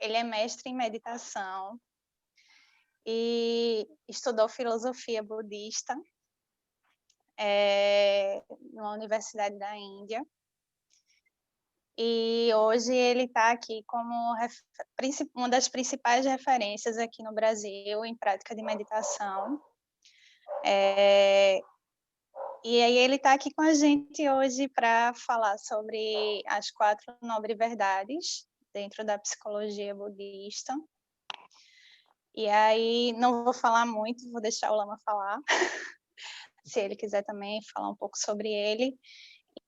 Ele é mestre em meditação e estudou filosofia budista, numa universidade da Índia. E hoje ele está aqui como uma das principais referências aqui no Brasil em prática de meditação. E aí ele está aqui com a gente hoje para falar sobre as 4 nobres verdades dentro da psicologia budista. E aí não vou falar muito, vou deixar o Lama falar, se ele quiser também falar um pouco sobre ele.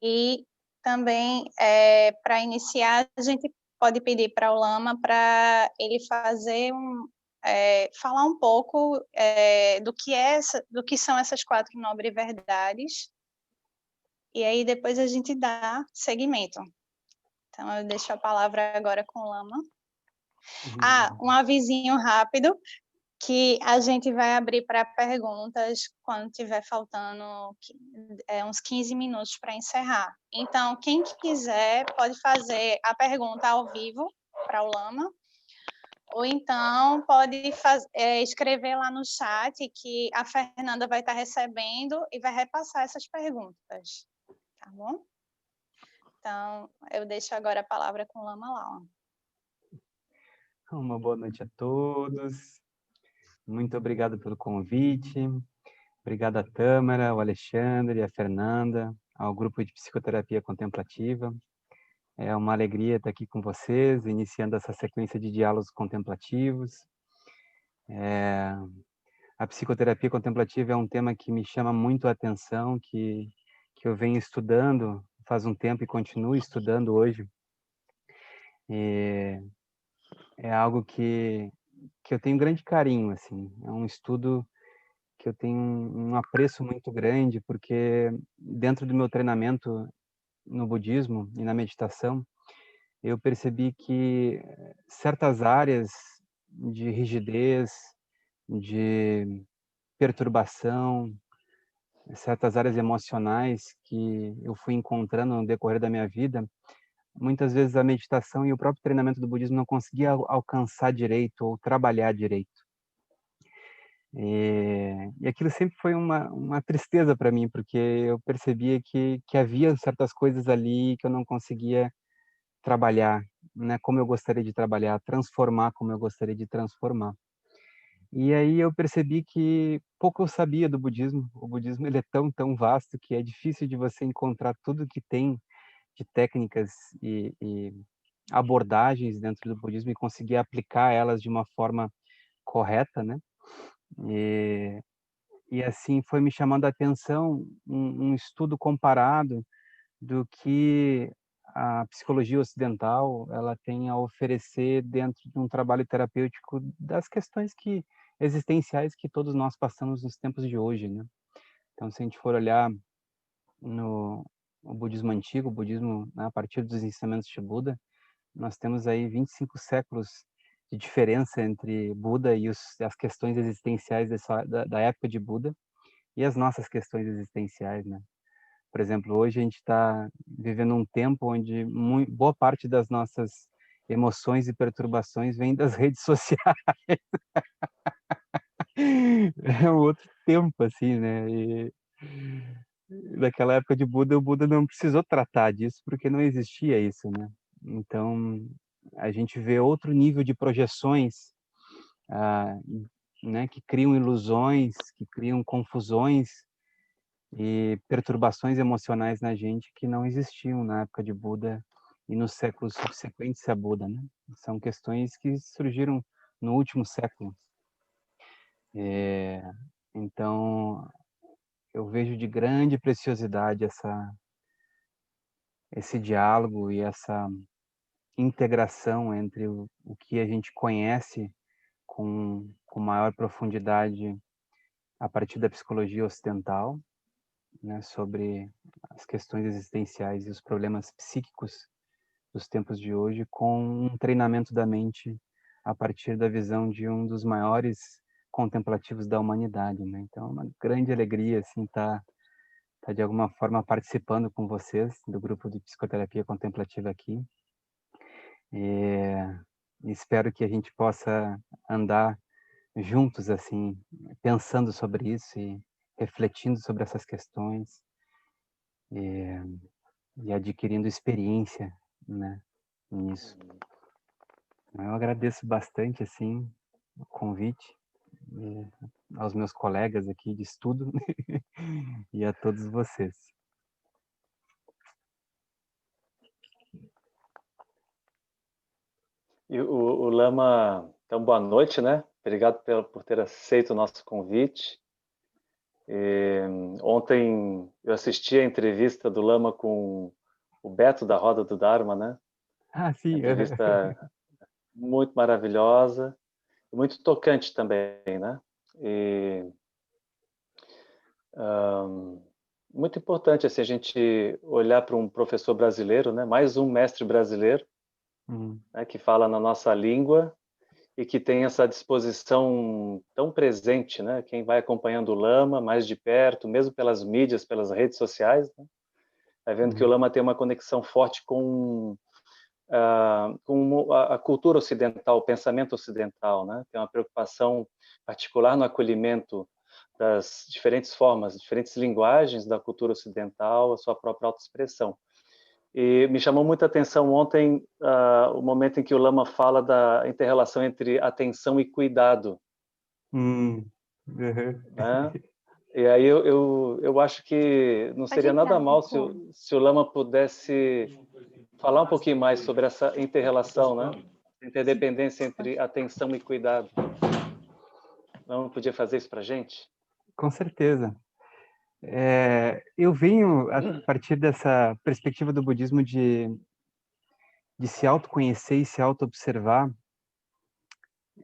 E também, para iniciar, a gente pode pedir para o Lama para ele falar um pouco do que são essas 4 nobres verdades, e aí depois a gente dá seguimento. Então, eu deixo a palavra agora com o Lama. Um avisinho rápido, que a gente vai abrir para perguntas quando tiver faltando uns 15 minutos para encerrar. Então, quem quiser pode fazer a pergunta ao vivo para o Lama, ou então pode escrever lá no chat que a Fernanda vai estar recebendo e vai repassar essas perguntas, tá bom? Então, eu deixo agora a palavra com o Lama lá. Uma boa noite a todos. Muito obrigado pelo convite. Obrigado a Tâmara, ao Alexandre, a Fernanda, ao grupo de psicoterapia contemplativa. É uma alegria estar aqui com vocês, iniciando essa sequência de diálogos contemplativos. A psicoterapia contemplativa é um tema que me chama muito a atenção, que eu venho estudando faz um tempo e continuo estudando hoje. E é algo que eu tenho grande carinho, assim. É um estudo que eu tenho um apreço muito grande, porque dentro do meu treinamento no budismo e na meditação, eu percebi que certas áreas de rigidez, de perturbação, certas áreas emocionais que eu fui encontrando no decorrer da minha vida, muitas vezes a meditação e o próprio treinamento do budismo não conseguia alcançar direito ou trabalhar direito. E aquilo sempre foi uma tristeza para mim, porque eu percebia que havia certas coisas ali que eu não conseguia trabalhar, né, como eu gostaria de trabalhar, transformar como eu gostaria de transformar. E aí eu percebi que pouco eu sabia do budismo. O budismo ele é tão vasto que é difícil de você encontrar tudo que tem de técnicas e abordagens dentro do budismo e conseguir aplicar elas de uma forma correta, né? E, e assim foi me chamando a atenção um estudo comparado do que a psicologia ocidental ela tem a oferecer dentro de um trabalho terapêutico das questões existenciais que todos nós passamos nos tempos de hoje, né? Então, se a gente for olhar no o budismo antigo, o budismo, né, a partir dos ensinamentos de Buda, nós temos aí 25 séculos de diferença entre Buda e as questões existenciais da época de Buda e as nossas questões existenciais, né? Por exemplo, hoje a gente está vivendo um tempo onde boa parte das nossas emoções e perturbações vem das redes sociais. É um outro tempo, assim, né? E naquela época de Buda, o Buda não precisou tratar disso porque não existia isso, né? Então, a gente vê outro nível de projeções, ah, né, que criam ilusões, que criam confusões e perturbações emocionais na gente que não existiam na época de Buda e nos séculos subsequentes a Buda, né? São questões que surgiram no último século. Então, eu vejo de grande preciosidade esse diálogo e essa integração entre o que a gente conhece com maior profundidade a partir da psicologia ocidental, né, sobre as questões existenciais e os problemas psíquicos dos tempos de hoje, com um treinamento da mente a partir da visão de um dos maiores contemplativos da humanidade, né? Então, é uma grande alegria assim tá de alguma forma participando com vocês do grupo de psicoterapia contemplativa aqui. espero que a gente possa andar juntos, assim, pensando sobre isso e refletindo sobre essas questões e, e adquirindo experiência, né, nisso. Eu agradeço bastante, assim, o convite aos meus colegas aqui de estudo e a todos vocês. E o Lama, então, boa noite, né? Obrigado por ter aceito o nosso convite. Ontem eu assisti a entrevista do Lama com o Beto da Roda do Dharma, né? Ah, sim. Entrevista muito maravilhosa, muito tocante também, né? E, muito importante assim, a gente olhar para um professor brasileiro, né? Mais um mestre brasileiro, né? Que fala na nossa língua e que tem essa disposição tão presente, né? Quem vai acompanhando o Lama mais de perto, mesmo pelas mídias, pelas redes sociais, né? Vai vendo que o Lama tem uma conexão forte com a cultura ocidental, o pensamento ocidental, né? Tem uma preocupação particular no acolhimento das diferentes formas, diferentes linguagens da cultura ocidental, a sua própria autoexpressão. E me chamou muita atenção ontem o momento em que o Lama fala da inter-relação entre atenção e cuidado. Né? E aí eu acho que não seria nada mal se o Lama pudesse falar um pouquinho mais sobre essa inter-relação, né? Interdependência entre atenção e cuidado. Não podia fazer isso para a gente? Com certeza. Eu venho, a partir dessa perspectiva do budismo de se autoconhecer e se auto-observar,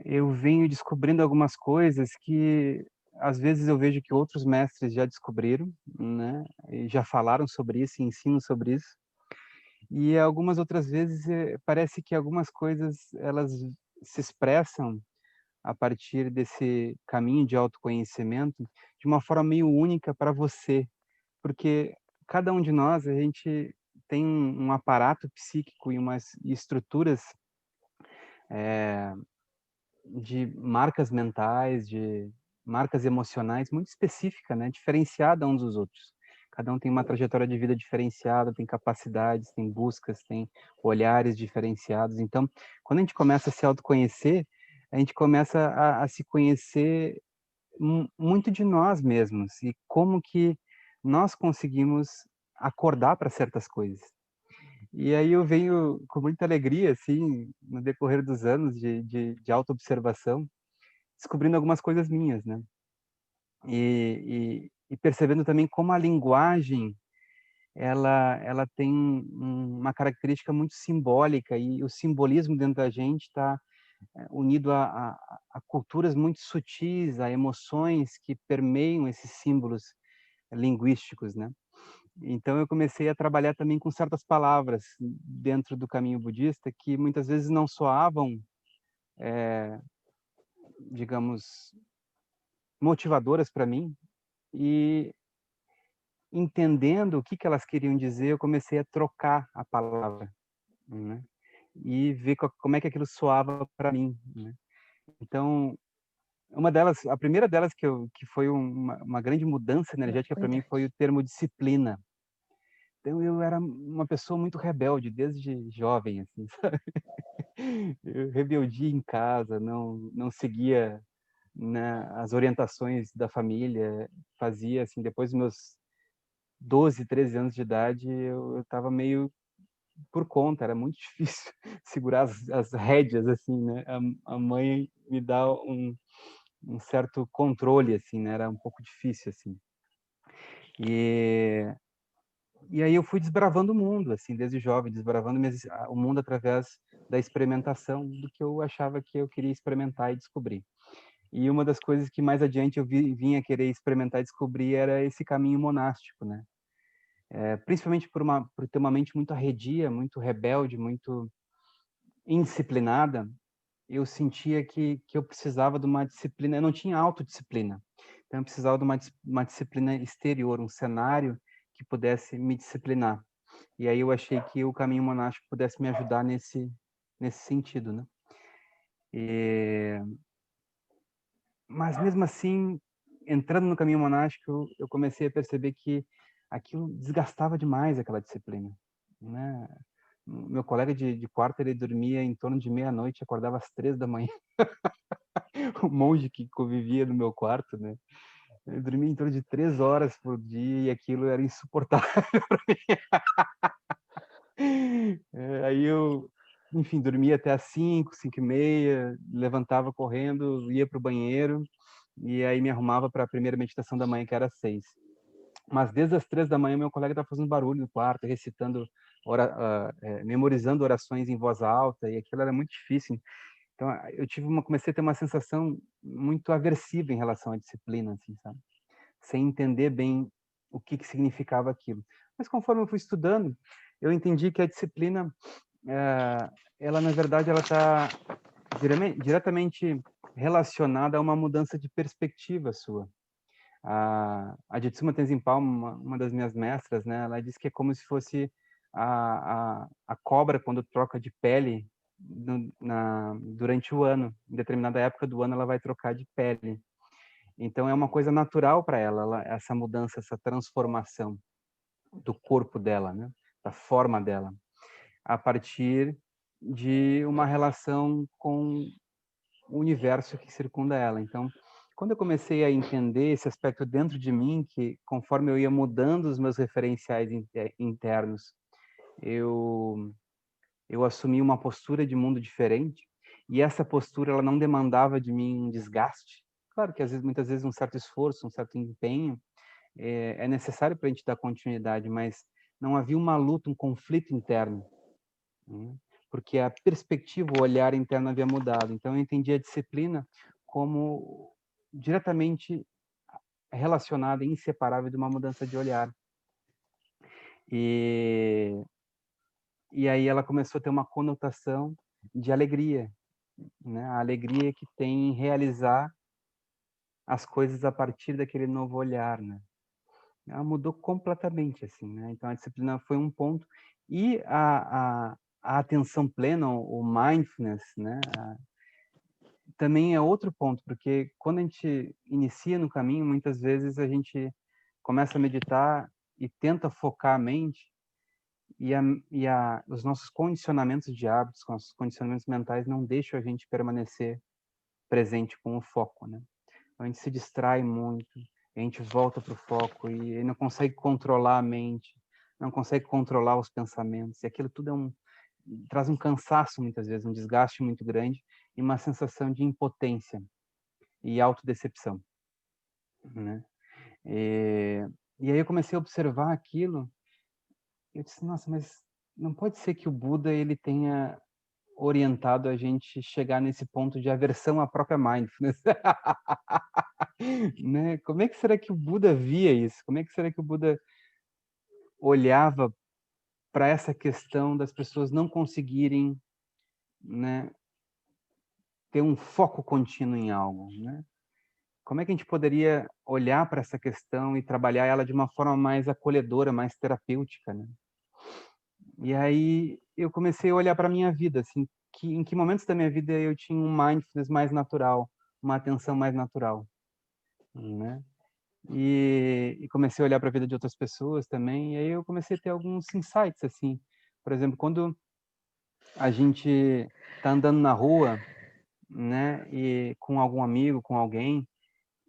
eu venho descobrindo algumas coisas que, às vezes, eu vejo que outros mestres já descobriram, né? E já falaram sobre isso, ensinam sobre isso. E algumas outras vezes parece que algumas coisas elas se expressam a partir desse caminho de autoconhecimento de uma forma meio única para você, porque cada um de nós, a gente tem um aparato psíquico e umas estruturas de marcas mentais, de marcas emocionais muito específica, né, diferenciada uns dos outros. Cada um tem uma trajetória de vida diferenciada, tem capacidades, tem buscas, tem olhares diferenciados. Então, quando a gente começa a se autoconhecer, a gente começa a se conhecer muito de nós mesmos e como que nós conseguimos acordar para certas coisas. E aí eu venho com muita alegria, assim, no decorrer dos anos de autoobservação, descobrindo algumas coisas minhas, né? E percebendo também como a linguagem, ela tem uma característica muito simbólica e o simbolismo dentro da gente está unido a culturas muito sutis, a emoções que permeiam esses símbolos linguísticos, né? Então eu comecei a trabalhar também com certas palavras dentro do caminho budista que muitas vezes não soavam, digamos, motivadoras para mim, e entendendo o que elas queriam dizer, eu comecei a trocar a palavra, né? E ver como é que aquilo soava para mim, né? Então, uma delas, a primeira delas que foi uma grande mudança energética para mim foi o termo disciplina. Então eu era uma pessoa muito rebelde desde jovem, assim, sabe? Eu rebeldia em casa, não seguia, né, as orientações da família, fazia assim, depois dos meus 12, 13 anos de idade, eu estava meio por conta, era muito difícil segurar as rédeas, assim, né? A mãe me dá um certo controle, assim, né? Era um pouco difícil, assim. E aí eu fui desbravando o mundo, assim, desde jovem, desbravando o mundo através da experimentação do que eu achava que eu queria experimentar e descobrir. E uma das coisas que mais adiante eu vinha querer experimentar e descobrir era esse caminho monástico, né? Principalmente por ter uma mente muito arredia, muito rebelde, muito indisciplinada, eu sentia que eu precisava de uma disciplina, eu não tinha autodisciplina, então eu precisava de uma disciplina exterior, um cenário que pudesse me disciplinar. E aí eu achei que o caminho monástico pudesse me ajudar nesse sentido, né? Mas mesmo assim, entrando no caminho monástico, eu comecei a perceber que aquilo desgastava demais aquela disciplina, né? Meu colega de quarto, ele dormia em torno de meia-noite, acordava às 3 da manhã. O monge que convivia no meu quarto, né? Eu dormia em torno de 3 horas por dia e aquilo era insuportável para mim. Aí eu, enfim, dormia até às 5, 5:30, levantava correndo, ia para o banheiro e aí me arrumava para a primeira meditação da manhã, que era às 6. Mas desde as 3 da manhã, meu colega estava fazendo barulho no quarto, recitando, memorizando orações em voz alta, e aquilo era muito difícil. Então, eu comecei a ter uma sensação muito aversiva em relação à disciplina, assim, sabe? Sem entender bem o que significava aquilo. Mas conforme eu fui estudando, eu entendi que a disciplina, ela na verdade, ela está diretamente relacionada a uma mudança de perspectiva sua. A Jitsuma Tenzin Palmo, uma das minhas mestras, né, ela diz que é como se fosse a cobra quando troca de pele durante o ano. Em determinada época do ano ela vai trocar de pele. Então é uma coisa natural para ela, essa mudança, essa transformação do corpo dela, né, da forma dela, a partir de uma relação com o universo que circunda ela. Então, quando eu comecei a entender esse aspecto dentro de mim, que conforme eu ia mudando os meus referenciais internos, eu assumi uma postura de mundo diferente, e essa postura ela não demandava de mim um desgaste. Claro que muitas vezes um certo esforço, um certo empenho é necessário para a gente dar continuidade, mas não havia uma luta, um conflito interno, né? Porque a perspectiva, o olhar interno havia mudado. Então eu entendi a disciplina como diretamente relacionada e inseparável de uma mudança de olhar. E aí ela começou a ter uma conotação de alegria, né? A alegria que tem em realizar as coisas a partir daquele novo olhar, né? Ela mudou completamente, assim, né? Então a disciplina foi um ponto e a atenção plena, o mindfulness, né? Também é outro ponto, porque quando a gente inicia no caminho, muitas vezes a gente começa a meditar e tenta focar a mente e os nossos condicionamentos de hábitos, nossos condicionamentos mentais não deixam a gente permanecer presente com o foco, né? Então, a gente se distrai muito, a gente volta para o foco e não consegue controlar a mente, não consegue controlar os pensamentos, e aquilo tudo traz um cansaço muitas vezes, um desgaste muito grande e uma sensação de impotência e autodecepção, né? E aí eu comecei a observar aquilo, e eu disse, nossa, mas não pode ser que o Buda ele tenha orientado a gente chegar nesse ponto de aversão à própria mindfulness. Né? Como é que será que o Buda via isso? Como é que será que o Buda olhava para essa questão das pessoas não conseguirem, né, ter um foco contínuo em algo, né? Como é que a gente poderia olhar para essa questão e trabalhar ela de uma forma mais acolhedora, mais terapêutica, né? E aí eu comecei a olhar para a minha vida, assim, em que momentos da minha vida eu tinha um mindfulness mais natural, uma atenção mais natural, né? E comecei a olhar para a vida de outras pessoas também, e aí eu comecei a ter alguns insights, assim. Por exemplo, quando a gente está andando na rua, né, e com algum amigo, com alguém,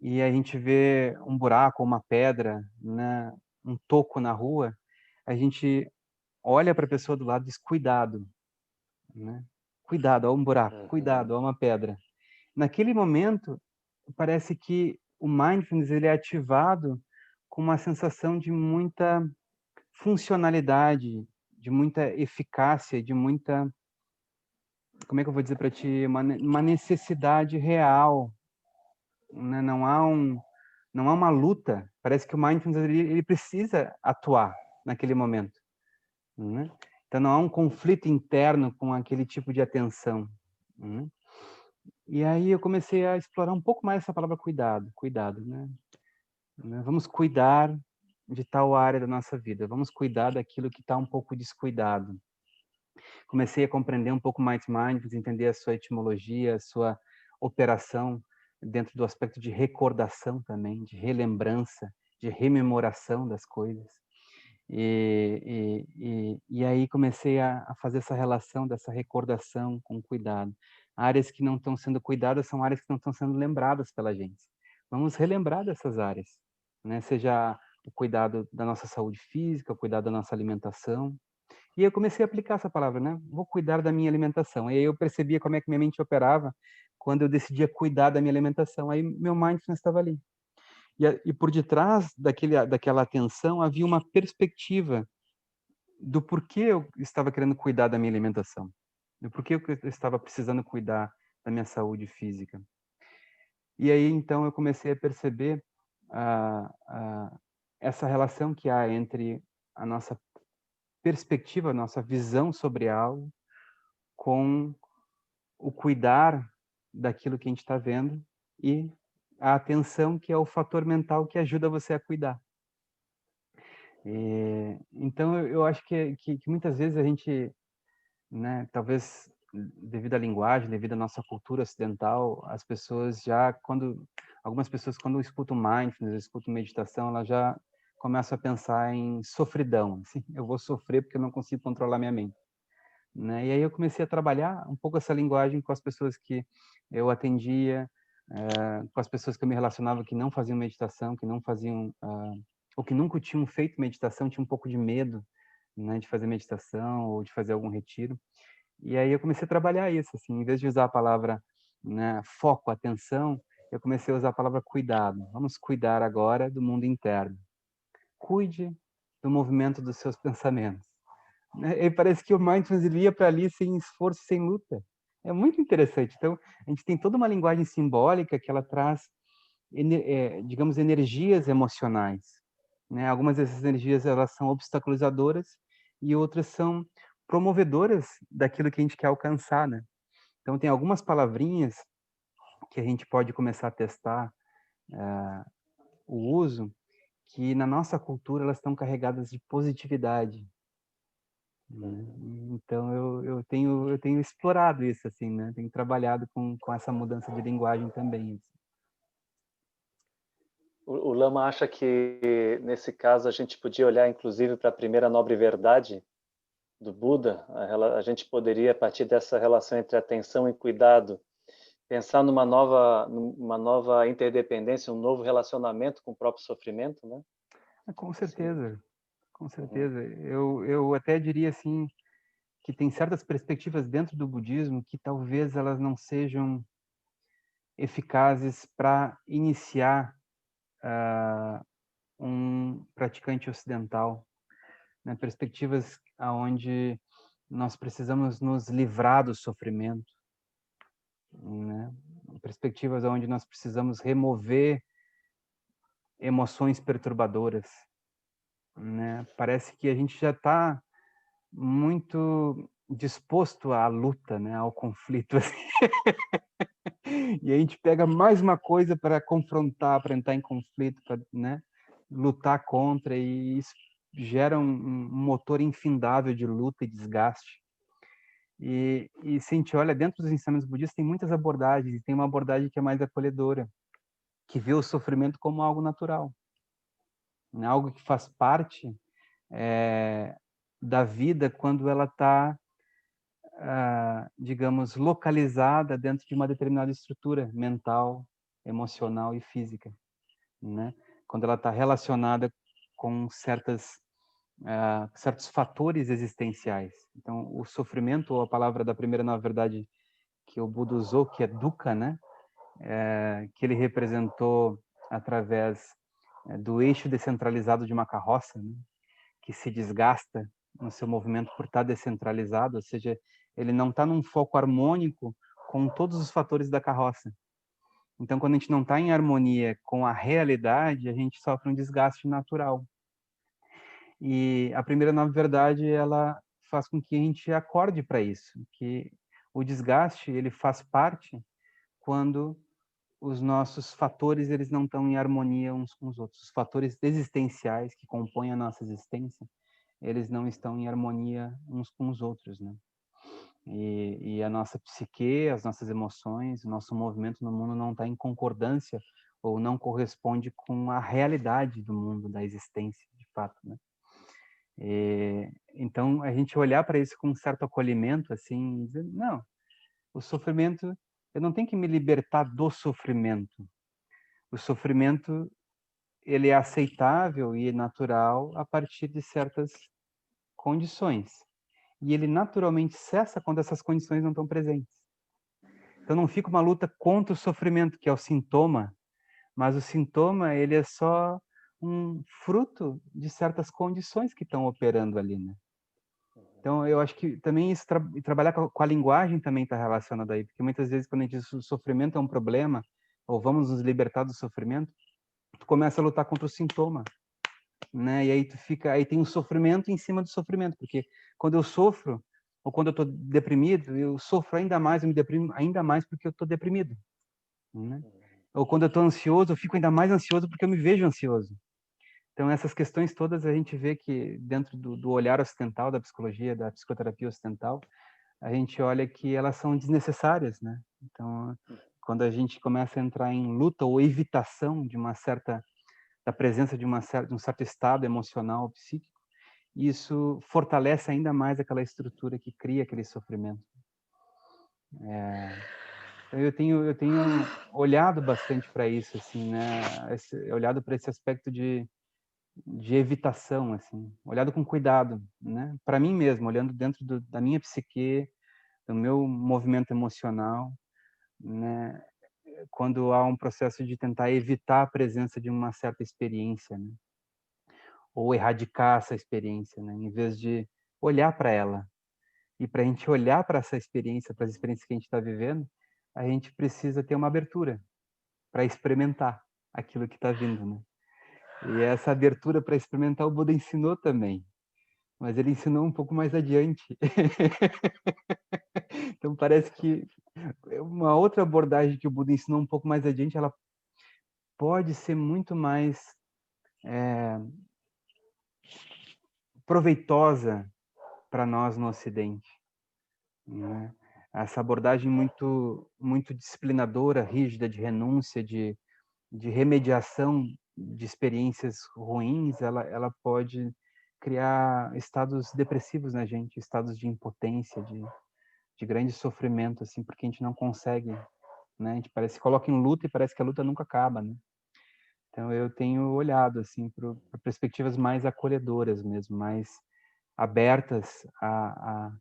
e a gente vê um buraco, uma pedra, né, um toco na rua, a gente olha para a pessoa do lado e diz cuidado, né? Cuidado, ó um buraco, cuidado, ó uma pedra. Naquele momento, parece que o mindfulness ele é ativado com uma sensação de muita funcionalidade, de muita eficácia, de muita, como é que eu vou dizer para ti, uma necessidade real, né? Não há uma luta. Parece que o mindfulness ele precisa atuar naquele momento, né? Então não há um conflito interno com aquele tipo de atenção, né? E aí eu comecei a explorar um pouco mais essa palavra cuidado, cuidado, né? Vamos cuidar de tal área da nossa vida, vamos cuidar daquilo que está um pouco descuidado. Comecei a compreender um pouco mais Mindfulness, entender a sua etimologia, a sua operação dentro do aspecto de recordação também, de relembrança, de rememoração das coisas. E aí comecei a fazer essa relação dessa recordação com cuidado. Áreas que não estão sendo cuidadas são áreas que não estão sendo lembradas pela gente. Vamos relembrar dessas áreas, né? Seja o cuidado da nossa saúde física, o cuidado da nossa alimentação. E eu comecei a aplicar essa palavra, né? Vou cuidar da minha alimentação. E aí eu percebia como é que minha mente operava quando eu decidia cuidar da minha alimentação. Aí meu mindfulness estava ali. E por detrás daquela atenção havia uma perspectiva do porquê eu estava querendo cuidar da minha alimentação, do porquê eu estava precisando cuidar da minha saúde física. E aí, então, eu comecei a perceber essa relação que há entre a nossa perspectiva, a nossa visão sobre algo, com o cuidar daquilo que a gente está vendo e a atenção, que é o fator mental que ajuda você a cuidar. Então, eu acho que muitas vezes a gente, né, talvez devido à linguagem, devido à nossa cultura ocidental, as pessoas algumas pessoas quando escutam mindfulness, escutam meditação, elas já começam a pensar em sofridão, assim, eu vou sofrer porque eu não consigo controlar minha mente, né? E aí eu comecei a trabalhar um pouco essa linguagem com as pessoas que eu atendia, com as pessoas que eu me relacionava que não faziam meditação, que não faziam ou que nunca tinham feito meditação, tinham um pouco de medo, né, de fazer meditação ou de fazer algum retiro. E aí eu comecei a trabalhar isso, assim, em vez de usar a palavra, né, foco, atenção, eu comecei a usar a palavra cuidado. Vamos cuidar agora do mundo interno. Cuide do movimento dos seus pensamentos. E parece que o mindfulness ia para ali sem esforço, sem luta. É muito interessante. Então, a gente tem toda uma linguagem simbólica que ela traz, digamos, energias emocionais, né? Algumas dessas energias elas são obstaculizadoras e outras são promovedoras daquilo que a gente quer alcançar, né? Então tem algumas palavrinhas que a gente pode começar a testar o uso, que na nossa cultura elas estão carregadas de positividade, né? Então eu tenho explorado isso, assim, né? Tenho trabalhado com essa mudança de linguagem também, assim. O Lama acha que, nesse caso, a gente podia olhar, inclusive, para a primeira nobre verdade do Buda. A gente poderia, a partir dessa relação entre atenção e cuidado, pensar numa nova interdependência, um novo relacionamento com o próprio sofrimento, né? Com certeza, com certeza. Eu até diria, assim, que tem certas perspectivas dentro do budismo que talvez elas não sejam eficazes para iniciar um praticante ocidental, né? Perspectivas aonde nós precisamos nos livrar do sofrimento, né? Perspectivas onde nós precisamos remover emoções perturbadoras, né? Parece que a gente já está muito disposto à luta, né? Ao conflito. E a gente pega mais uma coisa para confrontar, para entrar em conflito, para, né, lutar contra, e isso gera um motor infindável de luta e desgaste. E se a gente olha dentro dos ensinamentos budistas, tem muitas abordagens, e tem uma abordagem que é mais acolhedora, que vê o sofrimento como algo natural, né? Algo que faz parte da vida quando ela está, digamos, localizada dentro de uma determinada estrutura mental, emocional e física, né? Quando ela está relacionada com certos fatores existenciais. Então, o sofrimento, ou a palavra da primeira, na verdade, que o Buda usou, que é dukkha, né? Que ele representou através do eixo descentralizado de uma carroça, né? Que se desgasta no seu movimento por estar descentralizado, ou seja, ele não está num foco harmônico com todos os fatores da carroça. Então, quando a gente não está em harmonia com a realidade, a gente sofre um desgaste natural. E a primeira nova verdade, ela faz com que a gente acorde para isso, que o desgaste, ele faz parte quando os nossos fatores, eles não estão em harmonia uns com os outros. Os fatores existenciais que compõem a nossa existência, eles não estão em harmonia uns com os outros, né? E a nossa psique, as nossas emoções, o nosso movimento no mundo não está em concordância ou não corresponde com a realidade do mundo, da existência, de fato, né? Então, a gente olhar para isso com um certo acolhimento, assim, dizer, não, o sofrimento, eu não tenho que me libertar do sofrimento. O sofrimento, ele é aceitável e natural a partir de certas condições. E ele naturalmente cessa quando essas condições não estão presentes. Então não fica uma luta contra o sofrimento, que é o sintoma, mas o sintoma, ele é só um fruto de certas condições que estão operando ali, né? Então eu acho que também isso, trabalhar com a linguagem também está relacionado aí, porque muitas vezes quando a gente diz que o sofrimento é um problema, ou vamos nos libertar do sofrimento, tu começa a lutar contra o sintoma, né? E aí tem um sofrimento em cima do sofrimento, porque quando eu sofro, ou quando eu estou deprimido, eu sofro ainda mais, eu me deprimo ainda mais porque eu estou deprimido, né? Ou quando eu estou ansioso, eu fico ainda mais ansioso porque eu me vejo ansioso. Então essas questões todas a gente vê que dentro do olhar ocidental, da psicologia, da psicoterapia ocidental, a gente olha que elas são desnecessárias, né? Então, quando a gente começa a entrar em luta ou evitação de uma certa da presença de um certo estado emocional, psíquico, isso fortalece ainda mais aquela estrutura que cria aquele sofrimento. Então eu tenho olhado bastante para isso, assim, né? Olhado para esse aspecto de evitação, assim, olhado com cuidado, né? Para mim mesmo, olhando dentro da minha psique, do meu movimento emocional, né? Quando há um processo de tentar evitar a presença de uma certa experiência, né? Ou erradicar essa experiência, né? Em vez de olhar para ela. E para a gente olhar para essa experiência, para as experiências que a gente está vivendo, a gente precisa ter uma abertura para experimentar aquilo que está vindo, né? E essa abertura para experimentar o Buda ensinou também, mas ele ensinou um pouco mais adiante. Então parece que uma outra abordagem que o Buda ensinou um pouco mais adiante, ela pode ser muito mais proveitosa para nós no Ocidente, né? Essa abordagem muito disciplinadora, rígida, de renúncia, de remediação de experiências ruins, ela pode criar estados depressivos na gente, estados de impotência, de grande sofrimento, assim, porque a gente não consegue, né? A gente parece que coloca em luta e parece que a luta nunca acaba, né? Então eu tenho olhado assim para perspectivas mais acolhedoras mesmo, mais abertas a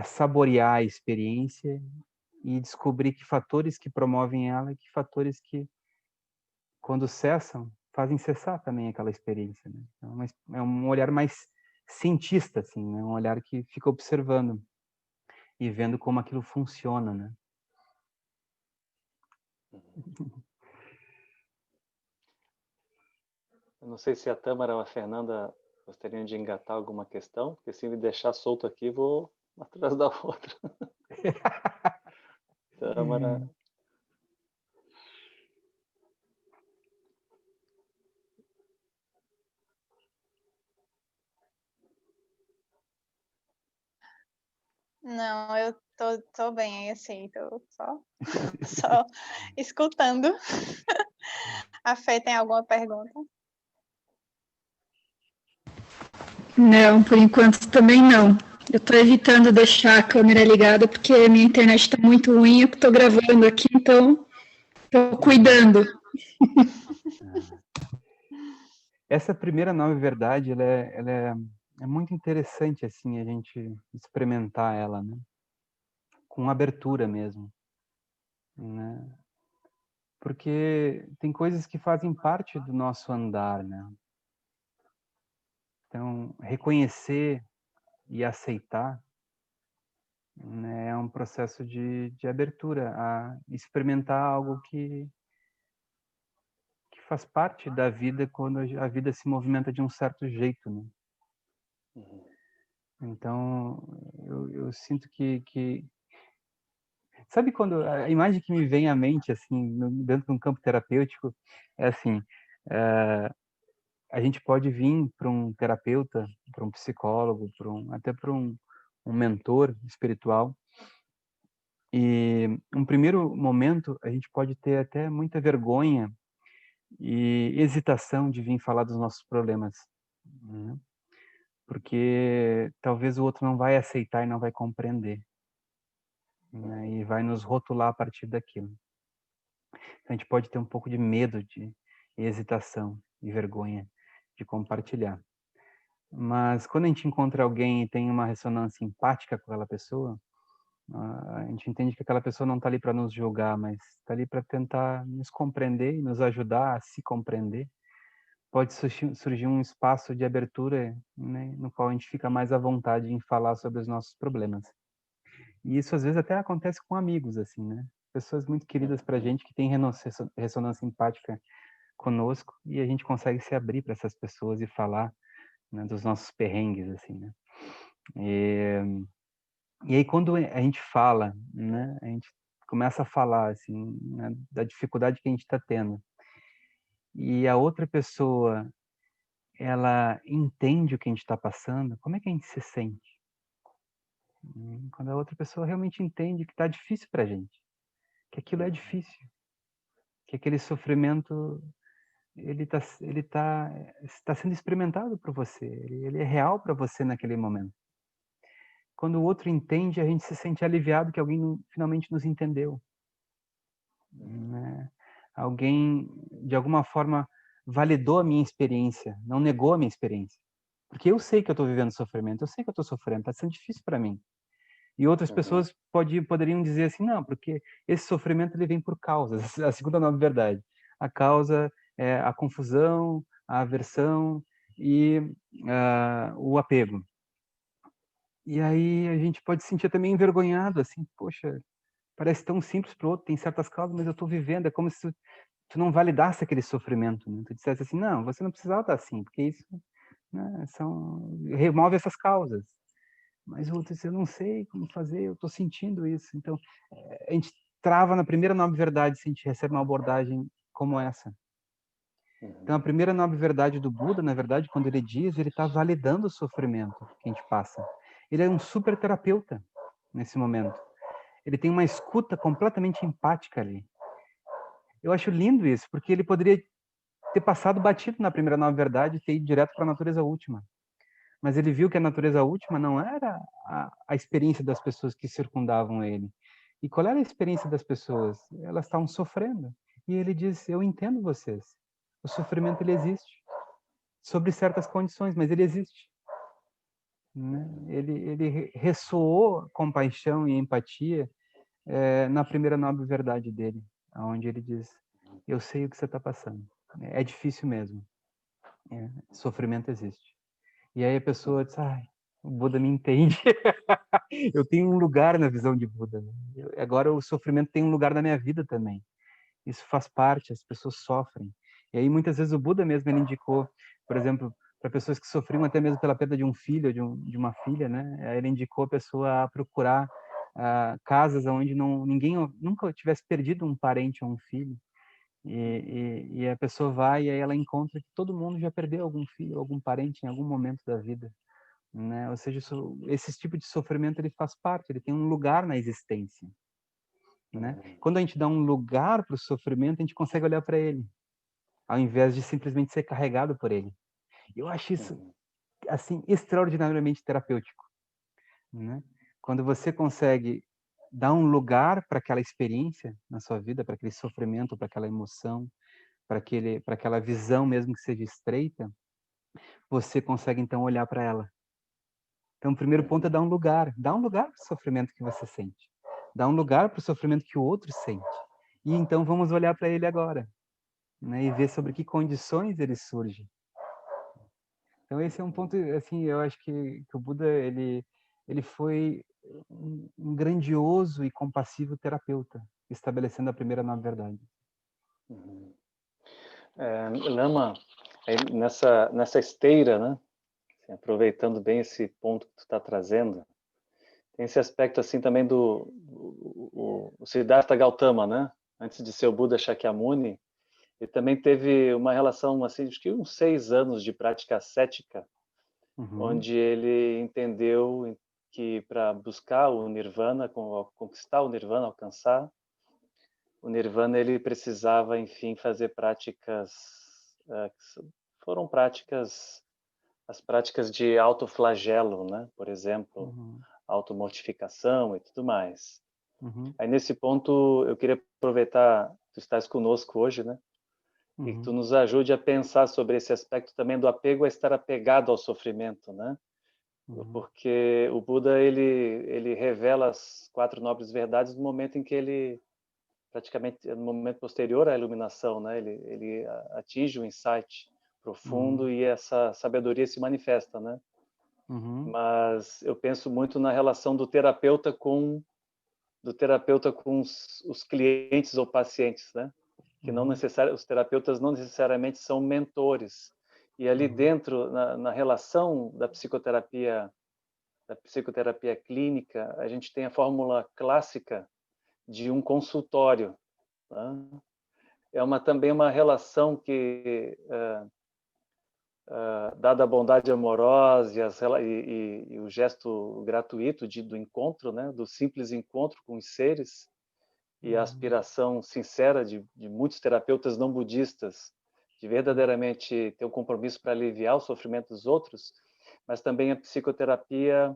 saborear a experiência e descobrir que fatores que promovem ela e que fatores que, quando cessam, fazem cessar também aquela experiência, né? Então, é um olhar mais cientista, assim, né? Um olhar que fica observando e vendo como aquilo funciona, né? Eu não sei se a Tâmara ou a Fernanda gostariam de engatar alguma questão, porque se me deixar solto aqui, vou atrás da outra. Tâmara. Não, eu tô bem, assim, tô só escutando. A Fê tem alguma pergunta? Não, por enquanto também não. Eu estou evitando deixar a câmera ligada porque a minha internet está muito ruim, eu estou gravando aqui, então estou cuidando. Essa primeira nova verdade, ela é muito interessante, assim, a gente experimentar ela, né? Com abertura mesmo, né? Porque tem coisas que fazem parte do nosso andar, né? Então, reconhecer e aceitar, né, é um processo de abertura a experimentar algo que faz parte da vida quando a vida se movimenta de um certo jeito, né? Então, eu sinto que... Sabe quando a imagem que me vem à mente, assim, dentro de um campo terapêutico, é assim, a gente pode vir para um terapeuta, para um psicólogo, até para um um mentor espiritual. E um primeiro momento a gente pode ter até muita vergonha e hesitação de vir falar dos nossos problemas, né? Porque talvez o outro não vai aceitar e não vai compreender, né? E vai nos rotular a partir daquilo. Então, a gente pode ter um pouco de medo, de hesitação e vergonha de compartilhar. Mas quando a gente encontra alguém e tem uma ressonância empática com aquela pessoa, a gente entende que aquela pessoa não está ali para nos julgar, mas está ali para tentar nos compreender e nos ajudar a se compreender. Pode surgir um espaço de abertura, né, no qual a gente fica mais à vontade em falar sobre os nossos problemas. E isso às vezes até acontece com amigos, assim, né? Pessoas muito queridas para a gente que têm ressonância empática conosco e a gente consegue se abrir para essas pessoas e falar, né, dos nossos perrengues, assim, né? E aí quando a gente fala, né, a gente começa a falar, assim, né, da dificuldade que a gente está tendo, e a outra pessoa, ela entende o que a gente está passando, como é que a gente se sente? Quando a outra pessoa realmente entende que está difícil para a gente, que aquilo é difícil, que aquele sofrimento está sendo experimentado por você, ele é real para você naquele momento. Quando o outro entende, a gente se sente aliviado que alguém finalmente nos entendeu, né? Alguém, de alguma forma, validou a minha experiência, não negou a minha experiência. Porque eu sei que eu estou vivendo sofrimento, eu sei que eu estou sofrendo, está sendo difícil para mim. E outras pessoas poderiam dizer assim, não, porque esse sofrimento ele vem por causas. A segunda nova verdade. A causa é a confusão, a aversão e o apego. E aí a gente pode se sentir também envergonhado, assim, poxa, parece tão simples para o outro, tem certas causas, mas eu estou vivendo, é como se tu não validasse aquele sofrimento, né? Tu dissesse assim, não, você não precisava estar assim, porque isso, né, remove essas causas. Mas o outro diz, eu não sei como fazer, eu estou sentindo isso. Então, a gente trava na primeira nobre verdade se a gente recebe uma abordagem como essa. Então, a primeira nobre verdade do Buda, na verdade, quando ele diz, ele está validando o sofrimento que a gente passa. Ele é um super terapeuta nesse momento. Ele tem uma escuta completamente empática ali. Eu acho lindo isso, porque ele poderia ter passado batido na primeira nova verdade e ter ido direto para a natureza última. Mas ele viu que a natureza última não era a experiência das pessoas que circundavam ele. E qual era a experiência das pessoas? Elas estavam sofrendo. E ele diz, eu entendo vocês. O sofrimento, ele existe. Sobre certas condições, mas ele existe. Né? Ele ressoou compaixão e empatia na primeira nobre verdade dele, onde ele diz, eu sei o que você está passando. É difícil mesmo. Sofrimento existe. E aí a pessoa diz, o Buda me entende. Eu tenho um lugar na visão de Buda. Né? Agora o sofrimento tem um lugar na minha vida também. Isso faz parte, as pessoas sofrem. E aí muitas vezes o Buda mesmo ele indicou, por exemplo, para pessoas que sofriam até mesmo pela perda de um filho, de uma filha, né? Ele indicou a pessoa a procurar casas onde ninguém nunca tivesse perdido um parente ou um filho. E a pessoa vai e aí ela encontra que todo mundo já perdeu algum filho, algum parente em algum momento da vida, né? Ou seja, esse tipo de sofrimento ele faz parte, ele tem um lugar na existência, né? Quando a gente dá um lugar para o sofrimento, a gente consegue olhar para ele, ao invés de simplesmente ser carregado por ele. Eu acho isso assim extraordinariamente terapêutico, né? Quando você consegue dar um lugar para aquela experiência na sua vida, para aquele sofrimento, para aquela emoção, para aquela visão mesmo que seja estreita, você consegue então olhar para ela. Então, o primeiro ponto é dar um lugar para o sofrimento que você sente, dar um lugar para o sofrimento que o outro sente. E então vamos olhar para ele agora, né, e ver sobre que condições ele surge. Então esse é um ponto, assim, eu acho que o Buda ele foi um grandioso e compassivo terapeuta, estabelecendo a primeira nobre verdade. Lama, nessa esteira, né? Assim, aproveitando bem esse ponto que tu está trazendo, tem esse aspecto assim também do o Siddhartha Gautama, né? Antes de ser o Buda Shakyamuni, ele também teve uma relação assim, acho que uns 6 anos de prática ascética, onde ele entendeu que para buscar o Nirvana, conquistar o Nirvana, alcançar o Nirvana, ele precisava, enfim, fazer práticas, foram as práticas de autoflagelo, né? Por exemplo, automortificação e tudo mais. Aí, nesse ponto, eu queria aproveitar que tu estás conosco hoje, né? E que tu nos ajude a pensar sobre esse aspecto também do apego a estar apegado ao sofrimento, né? Porque o Buda, ele revela as 4 nobres verdades no momento em que ele, praticamente no momento posterior à iluminação, né? Ele atinge o insight profundo e essa sabedoria se manifesta, né? Mas eu penso muito na relação do terapeuta com os clientes ou pacientes, né? Que não os terapeutas não necessariamente são mentores. E ali dentro, na relação da psicoterapia clínica, a gente tem a fórmula clássica de um consultório. Tá? É também uma relação que, dada a bondade amorosa e o gesto gratuito do encontro, né? Do simples encontro com os seres, e a aspiração sincera de muitos terapeutas não budistas de verdadeiramente ter um compromisso para aliviar o sofrimento dos outros, mas também a psicoterapia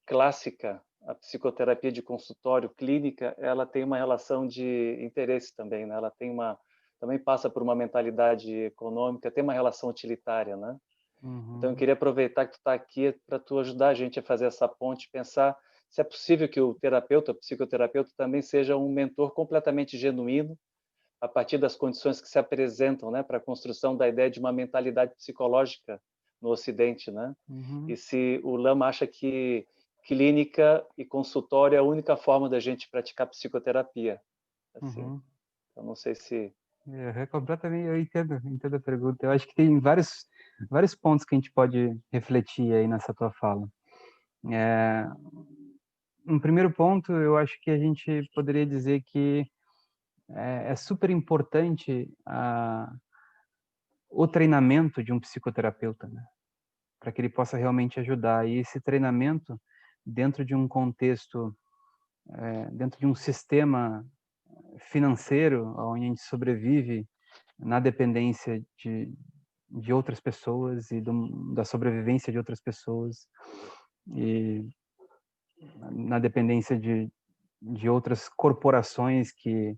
clássica, a psicoterapia de consultório clínica, ela tem uma relação de interesse também, né? Ela também passa por uma mentalidade econômica, tem uma relação utilitária, né? Então eu queria aproveitar que tu está aqui para tu ajudar a gente a fazer essa ponte, pensar se é possível que o terapeuta, o psicoterapeuta também seja um mentor completamente genuíno a partir das condições que se apresentam, né, para a construção da ideia de uma mentalidade psicológica no Ocidente, né? E se o Lama acha que clínica e consultório é a única forma da gente praticar psicoterapia, assim. Eu não sei se completamente, eu entendo a pergunta. Eu acho que tem vários pontos que a gente pode refletir aí nessa tua fala. Um primeiro ponto, eu acho que a gente poderia dizer que é super importante o treinamento de um psicoterapeuta, né? Para que ele possa realmente ajudar. E esse treinamento, dentro de um contexto, dentro de um sistema financeiro, onde a gente sobrevive na dependência de outras pessoas e da sobrevivência de outras pessoas, e na dependência de outras corporações que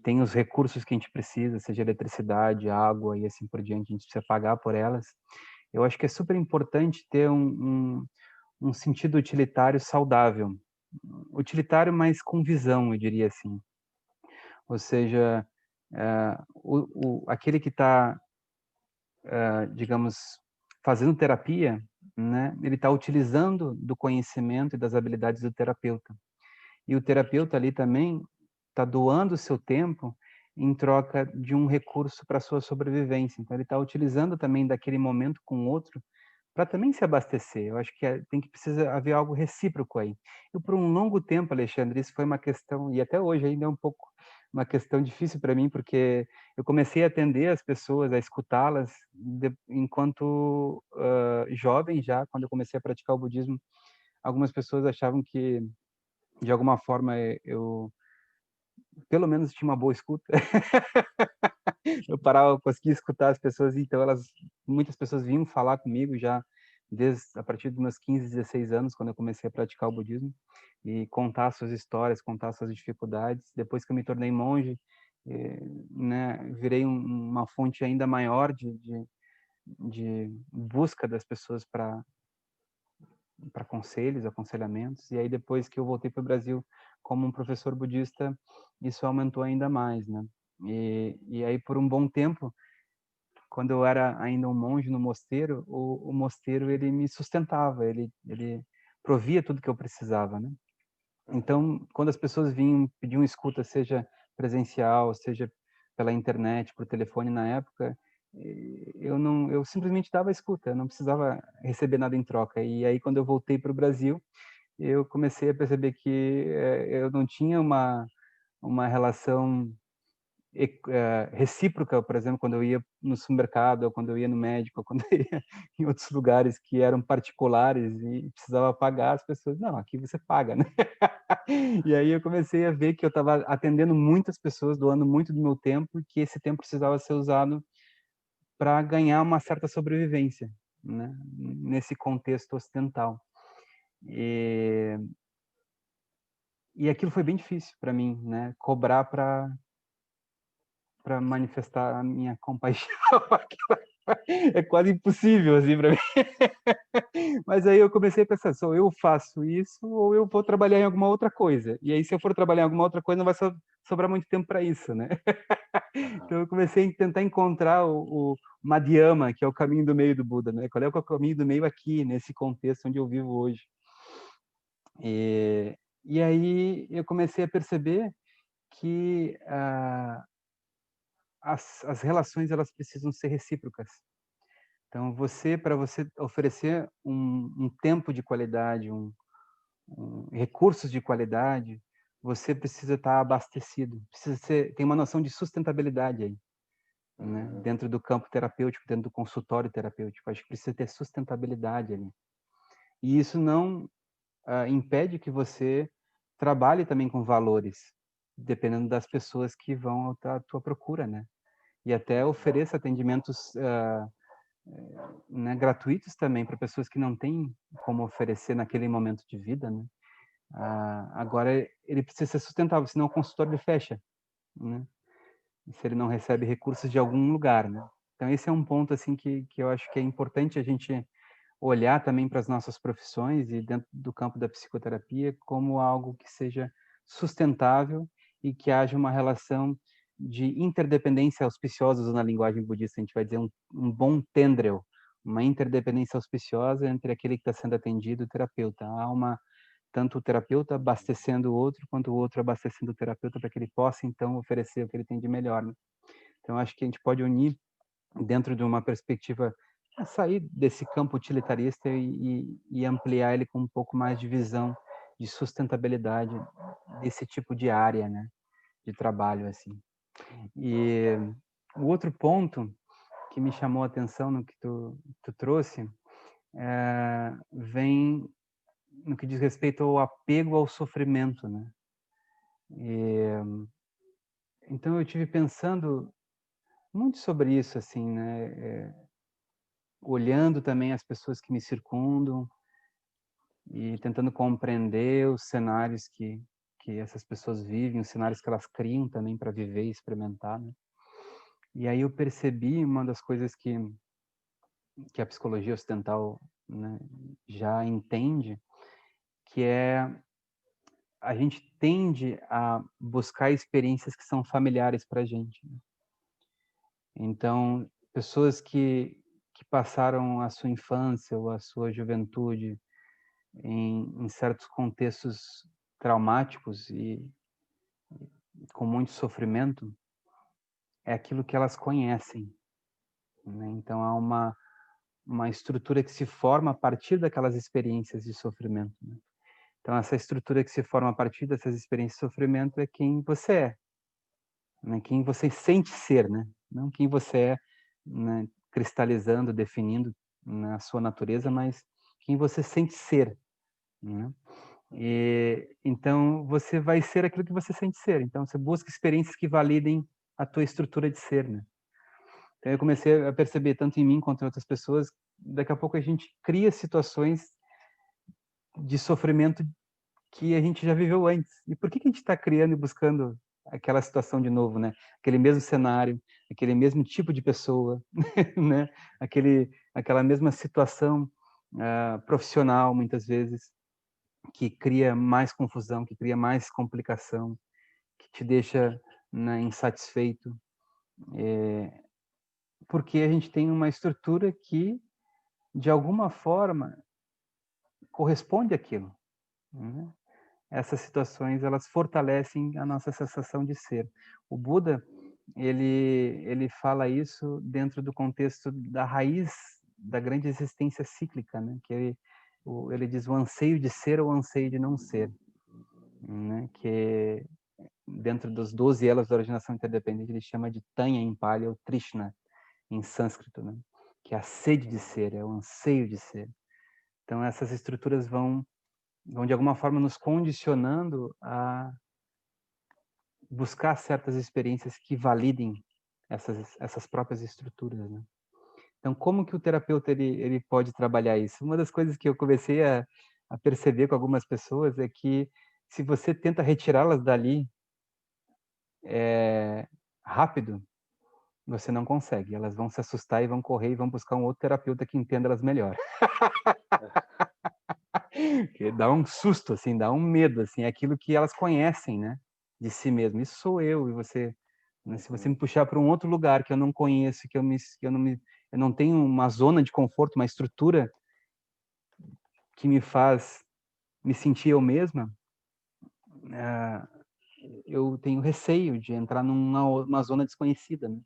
têm os recursos que a gente precisa, seja eletricidade, água e assim por diante, a gente precisa pagar por elas. Eu acho que é super importante ter um sentido utilitário saudável. Utilitário, mas com visão, eu diria assim. Ou seja, aquele que está, digamos, fazendo terapia, né, ele está utilizando do conhecimento e das habilidades do terapeuta. E o terapeuta ali também está doando o seu tempo em troca de um recurso para a sua sobrevivência. Então, ele está utilizando também daquele momento com o outro para também se abastecer. Eu acho que precisa haver algo recíproco aí. E por um longo tempo, Alexandre, isso foi uma questão, e até hoje ainda é um pouco uma questão difícil para mim, porque eu comecei a atender as pessoas, a escutá-las, enquanto jovem já, quando eu comecei a praticar o budismo, algumas pessoas achavam que, de alguma forma, eu pelo menos tinha uma boa escuta. Eu parava, conseguia escutar as pessoas, então muitas pessoas vinham falar comigo já a partir dos meus 15, 16 anos, quando eu comecei a praticar o budismo, e contar suas histórias, contar suas dificuldades. Depois que eu me tornei monge, né, virei uma fonte ainda maior de busca das pessoas para conselhos, aconselhamentos. E aí depois que eu voltei para o Brasil como um professor budista, isso aumentou ainda mais, né? E aí por um bom tempo, quando eu era ainda um monge no mosteiro, o mosteiro ele me sustentava, ele provia tudo que eu precisava, né? Então, quando as pessoas vinham pediam escuta, seja presencial, seja pela internet, por telefone na época, eu simplesmente dava escuta, eu não precisava receber nada em troca. E aí quando eu voltei para o Brasil, eu comecei a perceber que eu não tinha uma relação recíproca, por exemplo, quando eu ia no supermercado, ou quando eu ia no médico, ou quando eu ia em outros lugares que eram particulares e precisava pagar, as pessoas, não, aqui você paga, né? E aí eu comecei a ver que eu estava atendendo muitas pessoas, doando muito do meu tempo, e que esse tempo precisava ser usado para ganhar uma certa sobrevivência, né? Nesse contexto ocidental. E aquilo foi bem difícil para mim, né? Cobrar para manifestar a minha compaixão. É quase impossível, assim, para mim. Mas aí eu comecei a pensar, ou eu faço isso, ou eu vou trabalhar em alguma outra coisa. E aí, se eu for trabalhar em alguma outra coisa, não vai sobrar muito tempo para isso, né? Então eu comecei a tentar encontrar o Madhyama, que é o caminho do meio do Buda, né? Qual é o caminho do meio aqui, nesse contexto onde eu vivo hoje? E aí eu comecei a perceber que as relações, elas precisam ser recíprocas. Então, para você oferecer um tempo de qualidade, recursos de qualidade, você precisa estar abastecido, tem uma noção de sustentabilidade aí, né? Dentro do campo terapêutico, dentro do consultório terapêutico, acho que precisa ter sustentabilidade ali. E isso não impede que você trabalhe também com valores, dependendo das pessoas que vão à tua procura, né? E até ofereça atendimentos né, gratuitos também para pessoas que não têm como oferecer naquele momento de vida, né? Agora ele precisa ser sustentável, senão o consultório ele fecha, né? Se ele não recebe recursos de algum lugar, né? Então esse é um ponto assim que eu acho que é importante a gente olhar também para as nossas profissões e dentro do campo da psicoterapia como algo que seja sustentável e que haja uma relação de interdependência auspiciosa, na linguagem budista a gente vai dizer um bom tendril, uma interdependência auspiciosa entre aquele que está sendo atendido e o terapeuta. Há tanto o terapeuta abastecendo o outro, quanto o outro abastecendo o terapeuta para que ele possa, então, oferecer o que ele tem de melhor, né? Então, acho que a gente pode unir dentro de uma perspectiva sair desse campo utilitarista e ampliar ele com um pouco mais de visão de sustentabilidade desse tipo de área, né, de trabalho, assim. E o outro ponto que me chamou a atenção no que tu trouxe vem no que diz respeito ao apego ao sofrimento, né? Então eu tive pensando muito sobre isso, assim, né? Olhando também as pessoas que me circundam e tentando compreender os cenários que essas pessoas vivem, os cenários que elas criam também para viver e experimentar, né? E aí eu percebi uma das coisas que a psicologia ocidental, né, já entende, que é a gente tende a buscar experiências que são familiares para a gente, né? Então, pessoas que passaram a sua infância ou a sua juventude em certos contextos traumáticos e com muito sofrimento, é aquilo que elas conhecem, né? Então, há uma estrutura que se forma a partir daquelas experiências de sofrimento, né? Então, essa estrutura que se forma a partir dessas experiências de sofrimento é quem você é, né? Quem você sente ser, né? Não quem você é, né, cristalizando, definindo na sua natureza, mas quem você sente ser, né? E então você vai ser aquilo que você sente ser. Então você busca experiências que validem a tua estrutura de ser, né? Então eu comecei a perceber tanto em mim quanto em outras pessoas, daqui a pouco a gente cria situações de sofrimento que a gente já viveu antes. E por que a gente está criando e buscando aquela situação de novo, né? Aquele mesmo cenário, aquele mesmo tipo de pessoa, né? Aquela mesma situação profissional, muitas vezes, que cria mais confusão, que cria mais complicação, que te deixa, né, insatisfeito, porque a gente tem uma estrutura que, de alguma forma, corresponde àquilo, né? Essas situações, elas fortalecem a nossa sensação de ser. O Buda, ele fala isso dentro do contexto da raiz da grande existência cíclica, né? Que ele diz o anseio de ser ou o anseio de não ser, né? Que dentro dos 12 elos da originação interdependente, ele chama de Tanya em Pali, ou Trishna, em sânscrito, né? Que é a sede de ser, é o anseio de ser. Então, essas estruturas vão de alguma forma nos condicionando a buscar certas experiências que validem essas próprias estruturas, né? Então, como que o terapeuta ele pode trabalhar isso? Uma das coisas que eu comecei a perceber com algumas pessoas é que se você tenta retirá-las dali rápido, você não consegue. Elas vão se assustar e vão correr e vão buscar um outro terapeuta que entenda elas melhor. Que dá um susto, assim, dá um medo, assim, é aquilo que elas conhecem, né, de si mesmo. Isso sou eu, e você, né, se você me puxar para um outro lugar que eu não conheço, que eu não tenho uma zona de conforto, uma estrutura que me faz me sentir eu mesma, eu tenho receio de entrar numa zona desconhecida, né?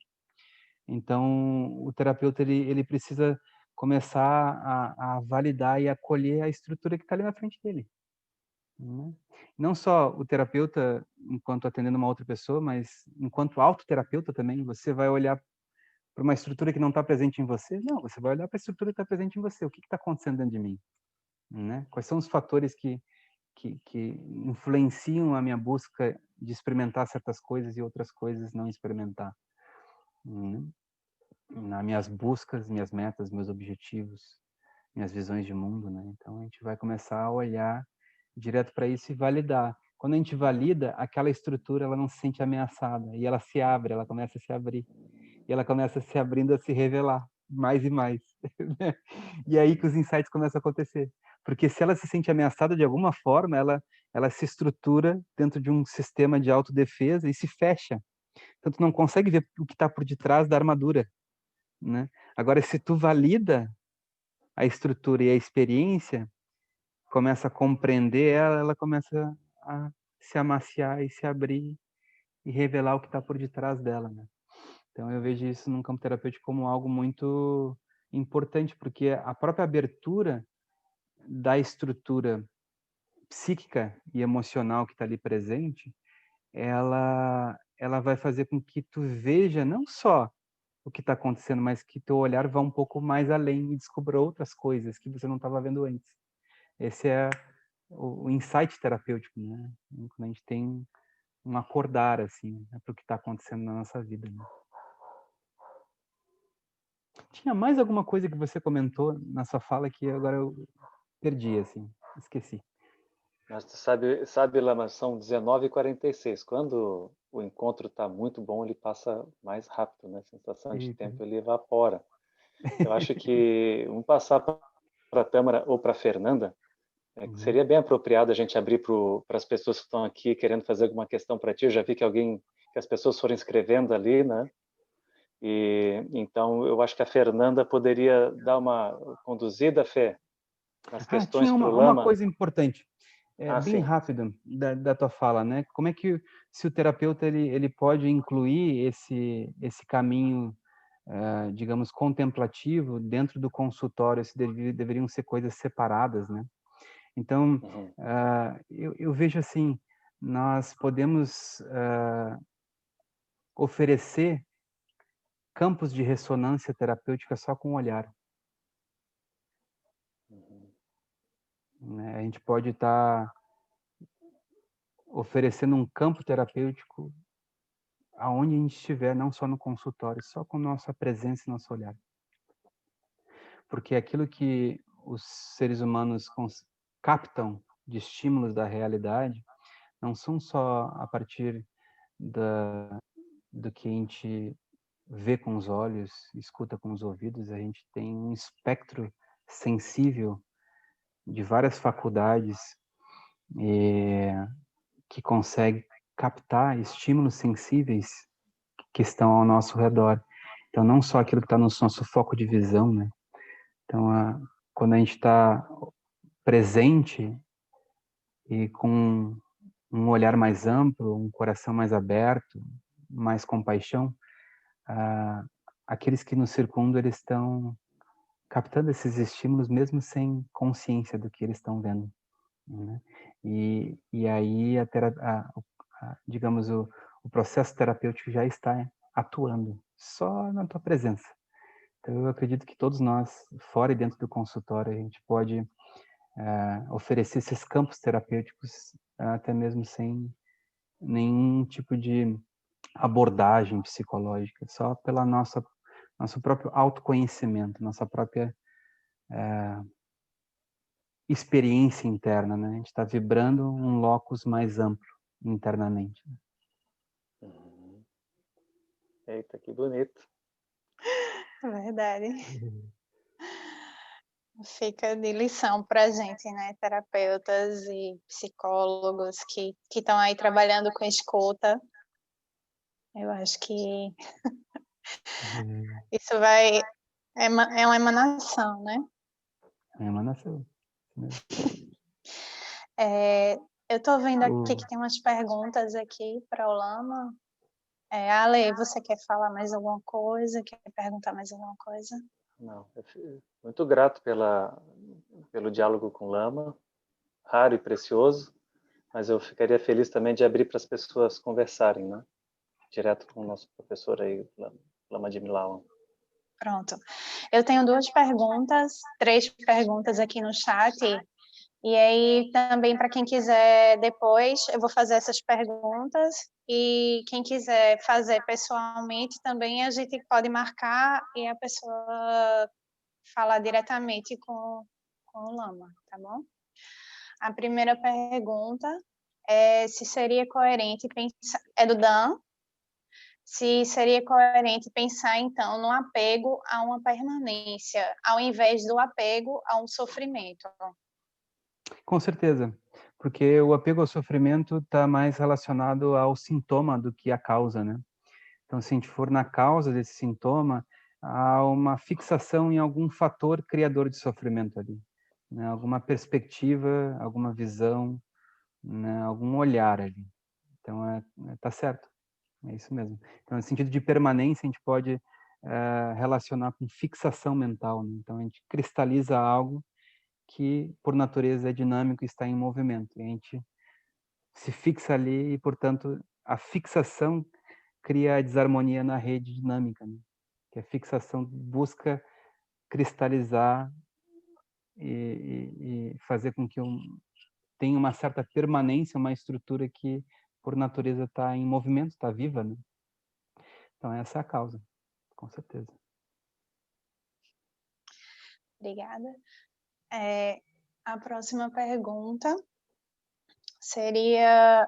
Então, o terapeuta ele precisa começar a validar e acolher a estrutura que está ali na frente dele, né? Não só o terapeuta enquanto atendendo uma outra pessoa, mas enquanto autoterapeuta também, você vai olhar para uma estrutura que não está presente em você? Não, você vai olhar para a estrutura que está presente em você. O que está acontecendo dentro de mim, né? Quais são os fatores que influenciam a minha busca de experimentar certas coisas e outras coisas não experimentar, né? Nas minhas buscas, minhas metas, meus objetivos, minhas visões de mundo, né? Então a gente vai começar a olhar direto para isso e validar. Quando a gente valida, aquela estrutura ela não se sente ameaçada e ela se abre, ela começa a se abrir. E ela começa se abrindo a se revelar mais e mais. E aí que os insights começam a acontecer. Porque se ela se sente ameaçada de alguma forma, ela se estrutura dentro de um sistema de autodefesa e se fecha. Então tu não consegue ver o que está por detrás da armadura, né? Agora, se tu valida a estrutura e a experiência, começa a compreender ela começa a se amaciar e se abrir e revelar o que está por detrás dela, né? Então eu vejo isso num campo terapêutico como algo muito importante, porque a própria abertura da estrutura psíquica e emocional que está ali presente, ela vai fazer com que tu veja não só o que está acontecendo, mas que teu olhar vá um pouco mais além e descubra outras coisas que você não estava vendo antes. Esse é o insight terapêutico, né? Quando a gente tem um acordar, assim, né, para o que está acontecendo na nossa vida, né? Tinha mais alguma coisa que você comentou na sua fala que agora eu perdi, assim, esqueci. Mas tu sabe, Lama, são 19h46. Quando o encontro está muito bom, ele passa mais rápido, né? A sensação de tempo ele evapora. Eu acho que vamos passar para a Tâmara ou para a Fernanda. Seria bem apropriado a gente abrir para as pessoas que estão aqui querendo fazer alguma questão para ti. Eu já vi que as pessoas foram escrevendo ali, né? E então eu acho que a Fernanda poderia dar uma conduzida, Fê, nas questões tinha para o uma Lama. coisa importante, bem sim. rápido da tua fala, né? Como é que se o terapeuta ele pode incluir esse caminho, digamos, contemplativo dentro do consultório? Se deveriam ser coisas separadas, né? Então, eu vejo assim, nós podemos oferecer campos de ressonância terapêutica só com o olhar. Né? A gente pode estar oferecendo um campo terapêutico aonde a gente estiver, não só no consultório, só com nossa presença e nosso olhar. Porque aquilo que os seres humanos captam de estímulos da realidade não são só a partir do que a gente vê com os olhos, escuta com os ouvidos, a gente tem um espectro sensível de várias faculdades que consegue captar estímulos sensíveis que estão ao nosso redor. Então, não só aquilo que está no nosso foco de visão, né? Então, quando a gente está presente e com um olhar mais amplo, um coração mais aberto, mais compaixão, aqueles que nos circundam, eles estão captando esses estímulos mesmo sem consciência do que eles estão vendo, né? E aí a digamos, o processo terapêutico já está atuando, só na tua presença. Então, eu acredito que todos nós, fora e dentro do consultório, a gente pode oferecer esses campos terapêuticos até mesmo sem nenhum tipo de abordagem psicológica, só pela nosso próprio autoconhecimento, nossa própria experiência interna, né? A gente está vibrando um locus mais amplo internamente. Uhum. Eita, que bonito. Verdade. Fica de lição para a gente, né? Terapeutas e psicólogos que estão aí trabalhando com escuta. Eu acho que isso é uma emanação, né? É uma emanação. Eu estou vendo aqui que tem umas perguntas aqui para o Lama. Ale, você quer falar mais alguma coisa? Quer perguntar mais alguma coisa? Não, eu fico muito grato pelo diálogo com o Lama, raro e precioso, mas eu ficaria feliz também de abrir para as pessoas conversarem, né? Direto com o nosso professor aí, Lama de Milau. Pronto. Eu tenho 3 perguntas aqui no chat. E aí, também, para quem quiser depois, eu vou fazer essas perguntas. E quem quiser fazer pessoalmente, também a gente pode marcar e a pessoa falar diretamente com o Lama, tá bom? A primeira pergunta é se seria coerente pensar... É do Dan. Se seria coerente pensar, então, no apego a uma permanência, ao invés do apego a um sofrimento. Com certeza, porque o apego ao sofrimento está mais relacionado ao sintoma do que à causa, né? Então, se a gente for na causa desse sintoma, há uma fixação em algum fator criador de sofrimento ali, né? Alguma perspectiva, alguma visão, né? Algum olhar ali. Então, tá certo, é isso mesmo. Então, no sentido de permanência, a gente pode relacionar com fixação mental, né? Então, a gente cristaliza algo que, por natureza, é dinâmico e está em movimento. E a gente se fixa ali e, portanto, a fixação cria a desarmonia na rede dinâmica, né? Que a fixação busca cristalizar e fazer com que tenha uma certa permanência, uma estrutura que, por natureza, está em movimento, está viva, né? Então, essa é a causa, com certeza. Obrigada. A próxima pergunta seria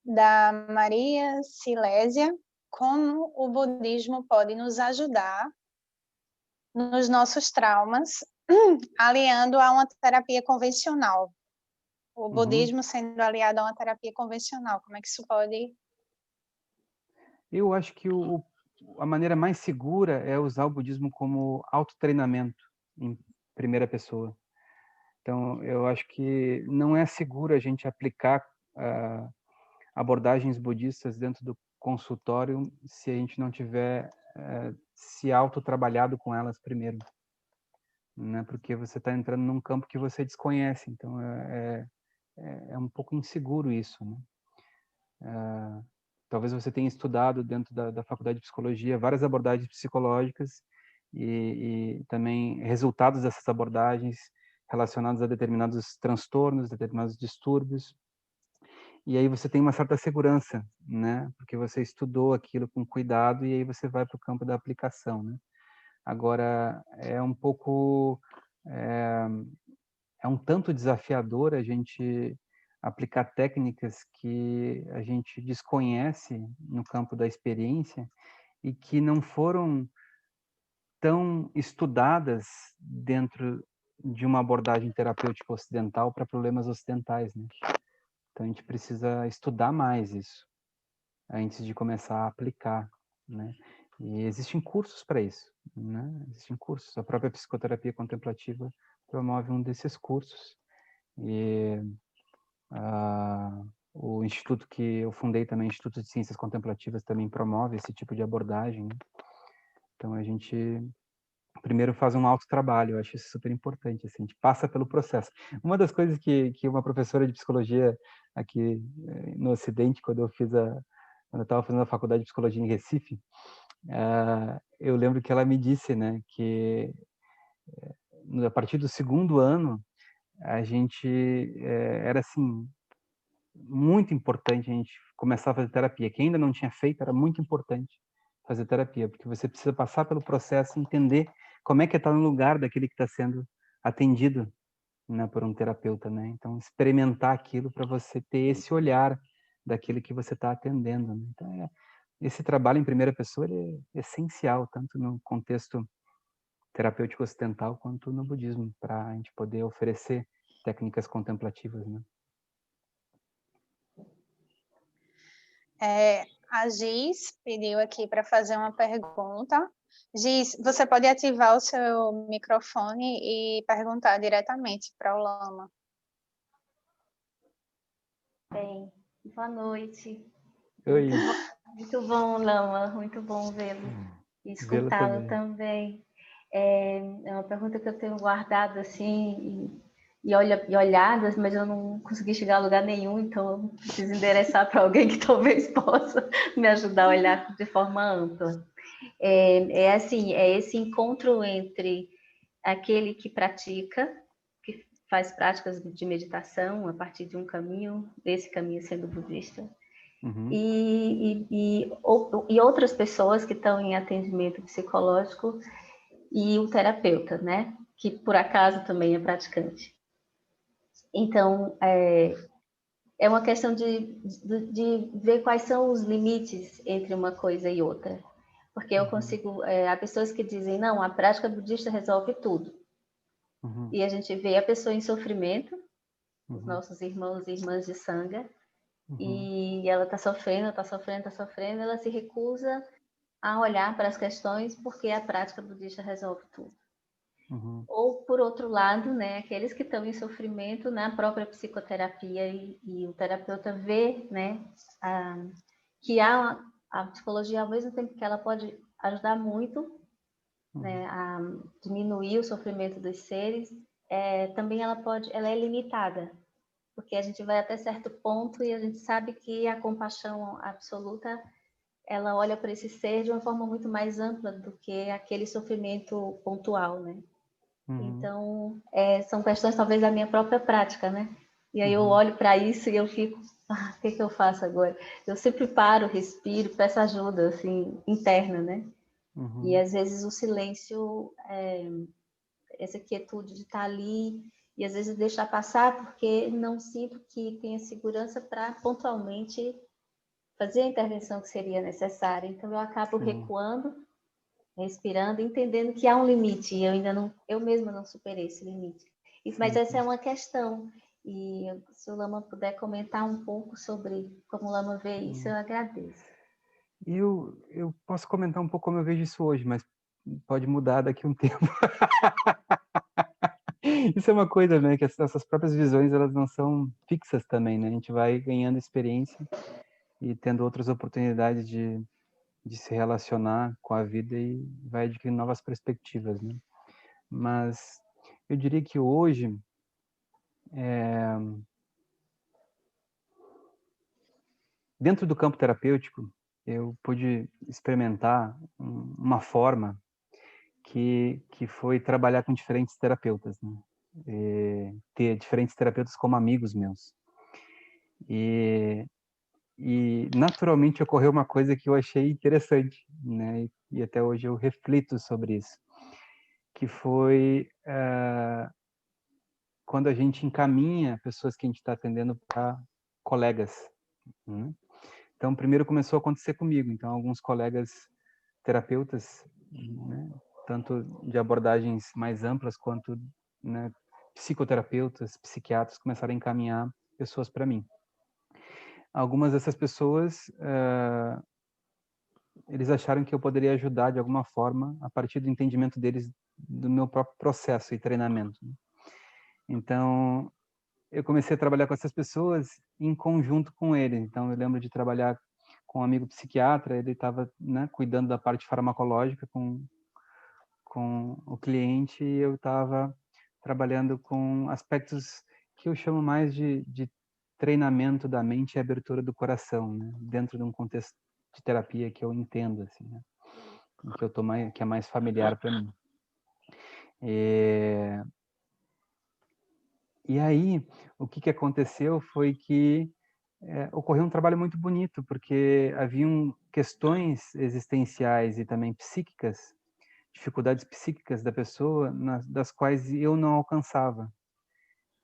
da Maria Silésia. Como o budismo pode nos ajudar nos nossos traumas, aliando a uma terapia convencional? O budismo sendo aliado a uma terapia convencional, como é que isso pode... Eu acho que a maneira mais segura é usar o budismo como autotreinamento em primeira pessoa. Então, eu acho que não é seguro a gente aplicar abordagens budistas dentro do consultório se a gente não tiver se autotrabalhado com elas primeiro, né? Porque você está entrando num campo que você desconhece, então é um pouco inseguro isso, né? Talvez você tenha estudado dentro da faculdade de psicologia várias abordagens psicológicas e também resultados dessas abordagens relacionados a determinados transtornos, determinados distúrbios. E aí você tem uma certa segurança, né? Porque você estudou aquilo com cuidado e aí você vai para o campo da aplicação, né? Agora, é um pouco... é um tanto desafiador a gente aplicar técnicas que a gente desconhece no campo da experiência e que não foram tão estudadas dentro de uma abordagem terapêutica ocidental para problemas ocidentais, né? Então, a gente precisa estudar mais isso antes de começar a aplicar, né? E existem cursos para isso, né? Existem cursos. A própria psicoterapia contemplativa promove um desses cursos. E o instituto que eu fundei também, o Instituto de Ciências Contemplativas, também promove esse tipo de abordagem, né? Então, a gente primeiro faz um autotrabalho. Eu acho isso super importante, assim, a gente passa pelo processo. Uma das coisas que uma professora de psicologia aqui no Ocidente, quando eu estava fazendo a faculdade de psicologia em Recife, eu lembro que ela me disse, né, que a partir do segundo ano a gente era assim muito importante a gente começar a fazer terapia. Quem ainda não tinha feito, era muito importante fazer terapia, porque você precisa passar pelo processo e entender como é que está no lugar daquele que está sendo atendido, né, por um terapeuta, né? Então, experimentar aquilo para você ter esse olhar daquele que você está atendendo, né? Então, esse trabalho em primeira pessoa ele é essencial, tanto no contexto terapêutico ocidental quanto no budismo, para a gente poder oferecer técnicas contemplativas, né? A Giz pediu aqui para fazer uma pergunta. Giz, você pode ativar o seu microfone e perguntar diretamente para o Lama. Bem, boa noite. Oi. Muito bom, Lama, muito bom vê-lo e escutá-lo também. É uma pergunta que eu tenho guardado assim e olhadas, mas eu não consegui chegar a lugar nenhum, então eu preciso endereçar para alguém que talvez possa me ajudar a olhar de forma ampla. É assim, é esse encontro entre aquele que pratica, que faz práticas de meditação a partir de um caminho, esse caminho sendo budista, e outras pessoas que estão em atendimento psicológico e o terapeuta, né? Que por acaso também é praticante. Então, é uma questão de ver quais são os limites entre uma coisa e outra. Porque eu consigo... há pessoas que dizem, não, a prática budista resolve tudo. E a gente vê a pessoa em sofrimento, os nossos irmãos e irmãs de Sangha, e ela está sofrendo, ela se recusa a olhar para as questões porque a prática budista resolve tudo. Ou, por outro lado, né, aqueles que estão em sofrimento na própria psicoterapia e o terapeuta vê, né, que a psicologia, ao mesmo tempo que ela pode ajudar muito, né, a diminuir o sofrimento dos seres, também ela é limitada, porque a gente vai até certo ponto e a gente sabe que a compaixão absoluta ela olha para esse ser de uma forma muito mais ampla do que aquele sofrimento pontual, né? Então, são questões talvez da minha própria prática, né? E aí eu olho para isso e eu fico, o que eu faço agora? Eu sempre paro, respiro, peço ajuda, assim, interna, né? E às vezes o silêncio, essa quietude de estar ali, e às vezes deixar passar porque não sinto que tenha segurança para pontualmente fazer a intervenção que seria necessária. Então eu acabo recuando, respirando, entendendo que há um limite e eu mesma não superei esse limite. Mas essa é uma questão. E se o Lama puder comentar um pouco sobre como o Lama vê isso, eu agradeço. Eu posso comentar um pouco como eu vejo isso hoje, mas pode mudar daqui a um tempo. Isso é uma coisa, né, que essas próprias visões, elas não são fixas também, né? A gente vai ganhando experiência e tendo outras oportunidades de se relacionar com a vida e vai adquirindo novas perspectivas, né? Mas eu diria que hoje dentro do campo terapêutico eu pude experimentar uma forma que foi trabalhar com diferentes terapeutas, né? Ter diferentes terapeutas como amigos meus. E naturalmente ocorreu uma coisa que eu achei interessante, né? E até hoje eu reflito sobre isso, que foi quando a gente encaminha pessoas que a gente está atendendo para colegas, né? Então, primeiro começou a acontecer comigo. Então, alguns colegas terapeutas, né, tanto de abordagens mais amplas quanto, né, psicoterapeutas, psiquiatras, começaram a encaminhar pessoas para mim. Algumas dessas pessoas, eles acharam que eu poderia ajudar de alguma forma a partir do entendimento deles do meu próprio processo e treinamento. Então, eu comecei a trabalhar com essas pessoas em conjunto com eles. Então, eu lembro de trabalhar com um amigo psiquiatra, ele estava, né, cuidando da parte farmacológica com com o cliente e eu estava trabalhando com aspectos que eu chamo mais de treinamento da mente e abertura do coração, né? Dentro de um contexto de terapia que eu entendo, assim, né? Que é mais familiar para mim. E aí, o que aconteceu foi que ocorreu um trabalho muito bonito, porque haviam questões existenciais e também psíquicas, dificuldades psíquicas da pessoa, das quais eu não alcançava,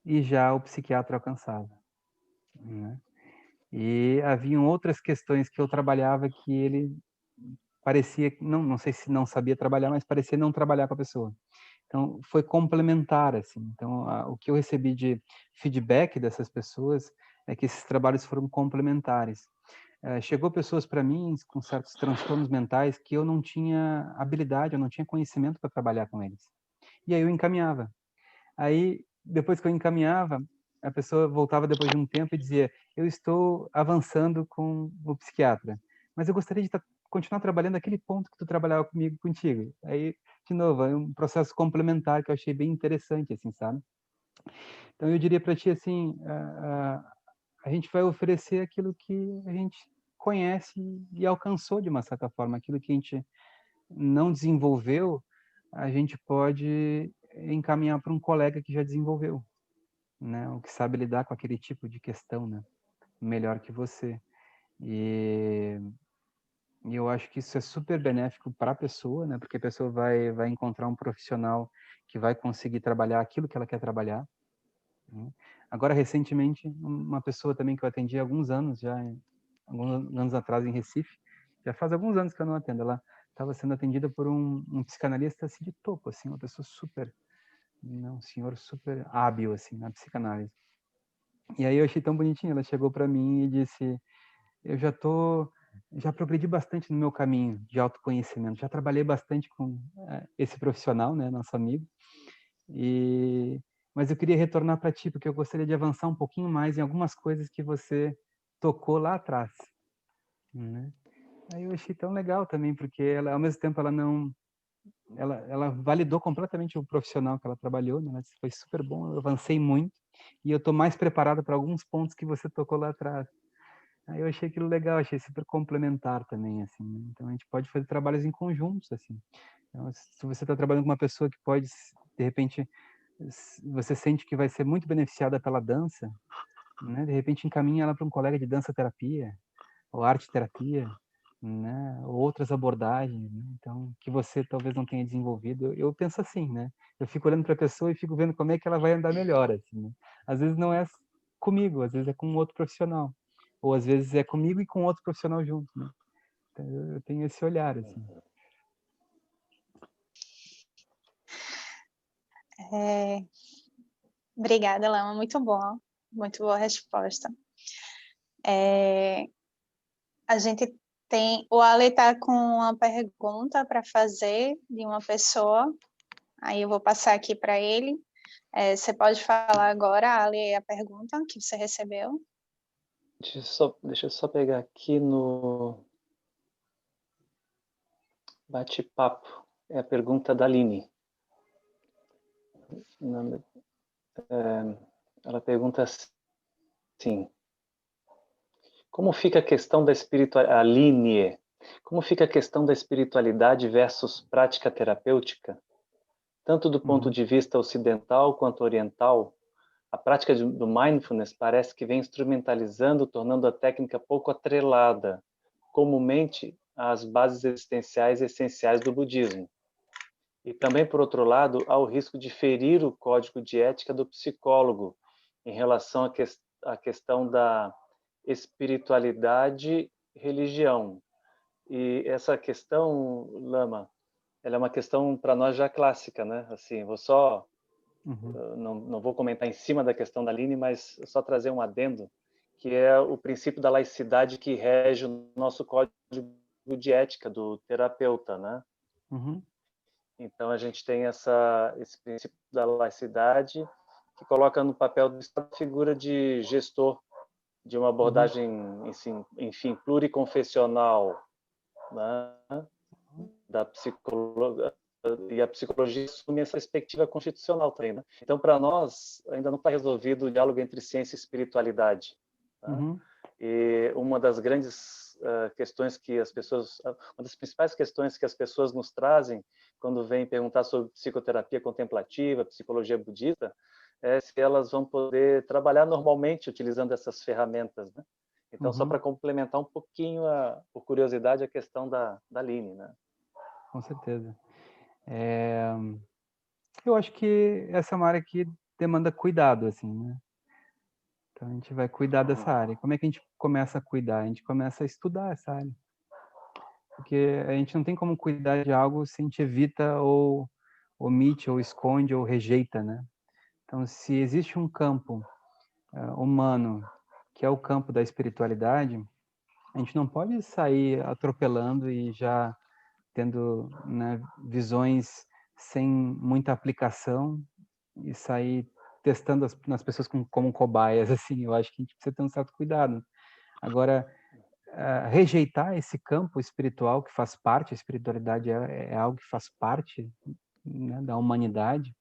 e já o psiquiatra alcançava, né? E haviam outras questões que eu trabalhava que ele parecia, não sei se não sabia trabalhar, mas parecia não trabalhar com a pessoa. Então, foi complementar, assim. Então, o que eu recebi de feedback dessas pessoas é que esses trabalhos foram complementares. Chegou pessoas para mim com certos transtornos mentais que eu não tinha habilidade, eu não tinha conhecimento para trabalhar com eles. E aí eu encaminhava. Aí, depois que eu encaminhava, a pessoa voltava depois de um tempo e dizia: eu estou avançando com o psiquiatra, mas eu gostaria de continuar trabalhando aquele ponto que tu trabalhava comigo, contigo. Aí, de novo, é um processo complementar que eu achei bem interessante, assim, sabe? Então, eu diria para ti, assim, a gente vai oferecer aquilo que a gente conhece e alcançou de uma certa forma. Aquilo que a gente não desenvolveu, a gente pode encaminhar para um colega que já desenvolveu, né? O que sabe lidar com aquele tipo de questão, né? Melhor que você. E eu acho que isso é super benéfico para a pessoa, né? Porque a pessoa vai encontrar um profissional que vai conseguir trabalhar aquilo que ela quer trabalhar, né? Agora, recentemente, uma pessoa também que eu atendi há alguns anos, alguns anos atrás em Recife, já faz alguns anos que eu não atendo, ela estava sendo atendida por um psicanalista assim de topo, assim, uma pessoa um senhor super hábil assim na psicanálise. E aí eu achei tão bonitinho, ela chegou para mim e disse: eu já progredi bastante no meu caminho de autoconhecimento, já trabalhei bastante com esse profissional, né, nosso amigo, mas eu queria retornar para ti, porque eu gostaria de avançar um pouquinho mais em algumas coisas que você tocou lá atrás, né? Aí eu achei tão legal também, porque ela, ao mesmo tempo, ela validou completamente o profissional que ela trabalhou, né? Ela disse, foi super bom, eu avancei muito e eu estou mais preparada para alguns pontos que você tocou lá atrás. Aí eu achei aquilo legal, achei super complementar também, assim, né? Então a gente pode fazer trabalhos em conjuntos, assim. Então, se você está trabalhando com uma pessoa que pode, de repente, você sente que vai ser muito beneficiada pela dança, né? De repente encaminha ela para um colega de dança terapia ou arte terapia, né? Ou outras abordagens, né? Então que você talvez não tenha desenvolvido. Eu penso assim, né? Eu fico olhando para a pessoa e fico vendo como é que ela vai andar melhor, assim, né? Às vezes não é comigo, às vezes é com outro profissional, ou às vezes é comigo e com outro profissional junto, né? Então, eu tenho esse olhar, assim. Obrigada, Lama, muito boa resposta. A gente tem, o Ale está com uma pergunta para fazer de uma pessoa, aí eu vou passar aqui para ele. Você pode falar agora, Ale, a pergunta que você recebeu? Deixa eu só pegar aqui no bate-papo. É a pergunta da Aline. Ela pergunta assim: como fica a questão da espiritualidade? Como fica a questão da espiritualidade versus prática terapêutica? Tanto do ponto de vista ocidental quanto oriental, a prática do mindfulness parece que vem instrumentalizando, tornando a técnica pouco atrelada, comumente, às bases existenciais e essenciais do budismo. E também, por outro lado, há o risco de ferir o código de ética do psicólogo em relação à questão da espiritualidade e religião. E essa questão, Lama, ela é uma questão para nós já clássica, né? Assim, vou só não vou comentar em cima da questão da Aline, mas só trazer um adendo, que é o princípio da laicidade que rege o nosso código de ética do terapeuta, né? Então a gente tem esse princípio da laicidade que coloca no papel do Estado a figura de gestor de uma abordagem, enfim, pluriconfessional, né? Da psicologia, e a psicologia assume essa perspectiva constitucional também, né? Então, para nós, ainda não está resolvido o diálogo entre ciência e espiritualidade. Tá? E uma das grandes questões que as pessoas, uma das principais questões que as pessoas nos trazem quando vêm perguntar sobre psicoterapia contemplativa, psicologia budista, é se elas vão poder trabalhar normalmente utilizando essas ferramentas, né? Então, só para complementar um pouquinho, por curiosidade, a questão da Aline, né? Com certeza. Eu acho que essa é uma área que demanda cuidado, assim, né? Então, a gente vai cuidar dessa área. Como é que a gente começa a cuidar? A gente começa a estudar essa área. Porque a gente não tem como cuidar de algo se a gente evita ou omite, ou esconde, ou rejeita, né? Então, se existe um campo humano, que é o campo da espiritualidade, a gente não pode sair atropelando e já tendo, né, visões sem muita aplicação e sair testando nas pessoas como cobaias, assim. Eu acho que a gente precisa ter um certo cuidado. Agora, rejeitar esse campo espiritual que faz parte, a espiritualidade é algo que faz parte, né, da humanidade,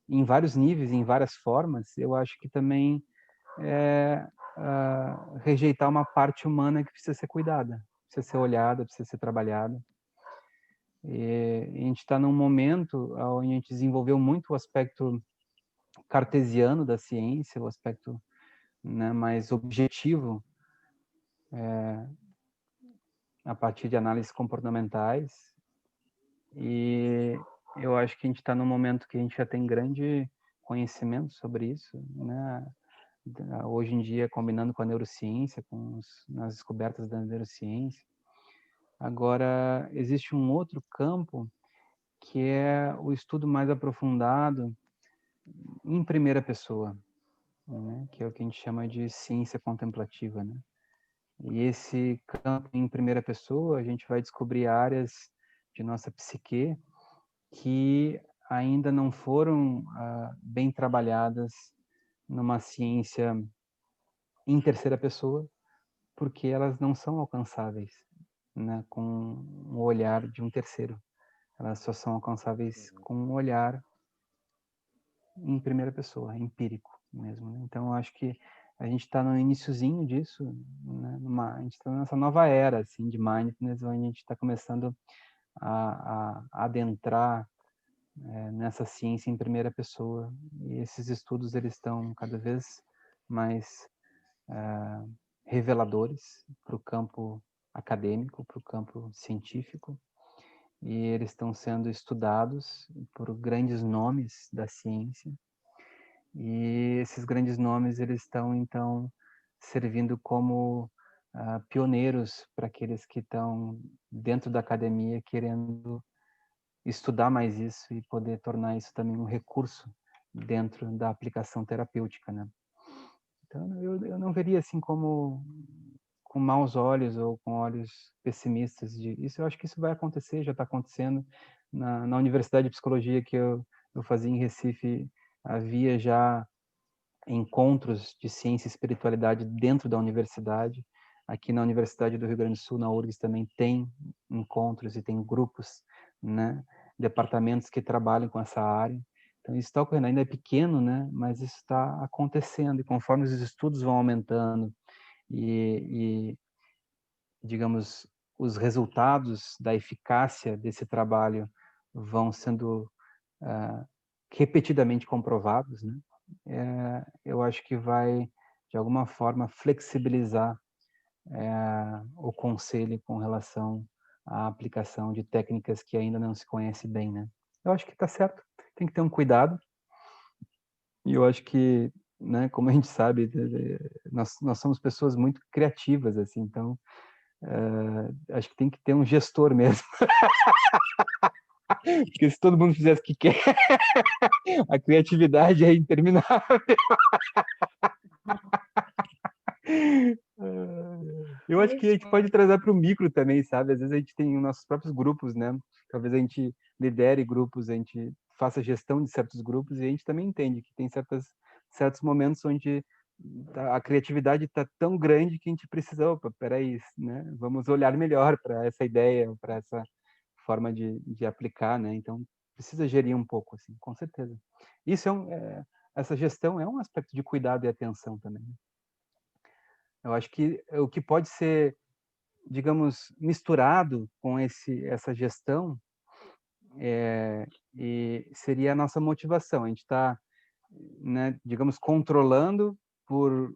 em vários níveis, em várias formas, eu acho que também rejeitar uma parte humana que precisa ser cuidada, precisa ser olhada, precisa ser trabalhada. E a gente está num momento onde a gente desenvolveu muito o aspecto cartesiano da ciência, o aspecto, né, mais objetivo, a partir de análises comportamentais. E eu acho que a gente está num momento que a gente já tem grande conhecimento sobre isso, né? Hoje em dia, combinando com a neurociência, nas descobertas da neurociência. Agora, existe um outro campo que é o estudo mais aprofundado em primeira pessoa, né? Que é o que a gente chama de ciência contemplativa, né? E esse campo em primeira pessoa, a gente vai descobrir áreas de nossa psique que ainda não foram bem trabalhadas numa ciência em terceira pessoa, porque elas não são alcançáveis, né, com o olhar de um terceiro. Elas só são alcançáveis com um olhar em primeira pessoa, empírico mesmo, né? Então, eu acho que a gente está no iniciozinho disso, né? A gente está nessa nova era assim, de mindfulness, onde a gente está começando a adentrar nessa ciência em primeira pessoa. E esses estudos eles estão cada vez mais reveladores para o campo acadêmico, para o campo científico, e eles estão sendo estudados por grandes nomes da ciência. E esses grandes nomes eles estão então servindo como pioneiros para aqueles que estão dentro da academia querendo estudar mais isso e poder tornar isso também um recurso dentro da aplicação terapêutica, né? Então eu não veria assim como com maus olhos ou com olhos pessimistas de isso. Eu acho que isso vai acontecer, já está acontecendo. Na Universidade de Psicologia que eu fazia em Recife, havia já encontros de ciência e espiritualidade dentro da universidade. Aqui na Universidade do Rio Grande do Sul, na URGS, também tem encontros e tem grupos, né, departamentos que trabalham com essa área. Então, isso está ocorrendo. Ainda é pequeno, né, mas isso está acontecendo. E conforme os estudos vão aumentando e digamos, os resultados da eficácia desse trabalho vão sendo repetidamente comprovados, né? Eu acho que vai, de alguma forma, flexibilizar o conselho com relação à aplicação de técnicas que ainda não se conhece bem, né? Eu acho que está certo, tem que ter um cuidado. E eu acho que, né, como a gente sabe, nós somos pessoas muito criativas, assim, então acho que tem que ter um gestor mesmo. Porque se todo mundo fizesse o que quer, a criatividade é interminável. Eu acho que a gente pode trazer para o micro também, sabe? Às vezes a gente tem os nossos próprios grupos, né? Talvez a gente lidere grupos, a gente faça gestão de certos grupos e a gente também entende que tem certos momentos onde a criatividade está tão grande que a gente precisa, opa, peraí, né? Vamos olhar melhor para essa ideia, para essa forma de aplicar, né? Então, precisa gerir um pouco, assim, com certeza. Isso essa gestão é um aspecto de cuidado e atenção também, né? Eu acho que o que pode ser, digamos, misturado com essa gestão e seria a nossa motivação. A gente está, né, digamos, controlando por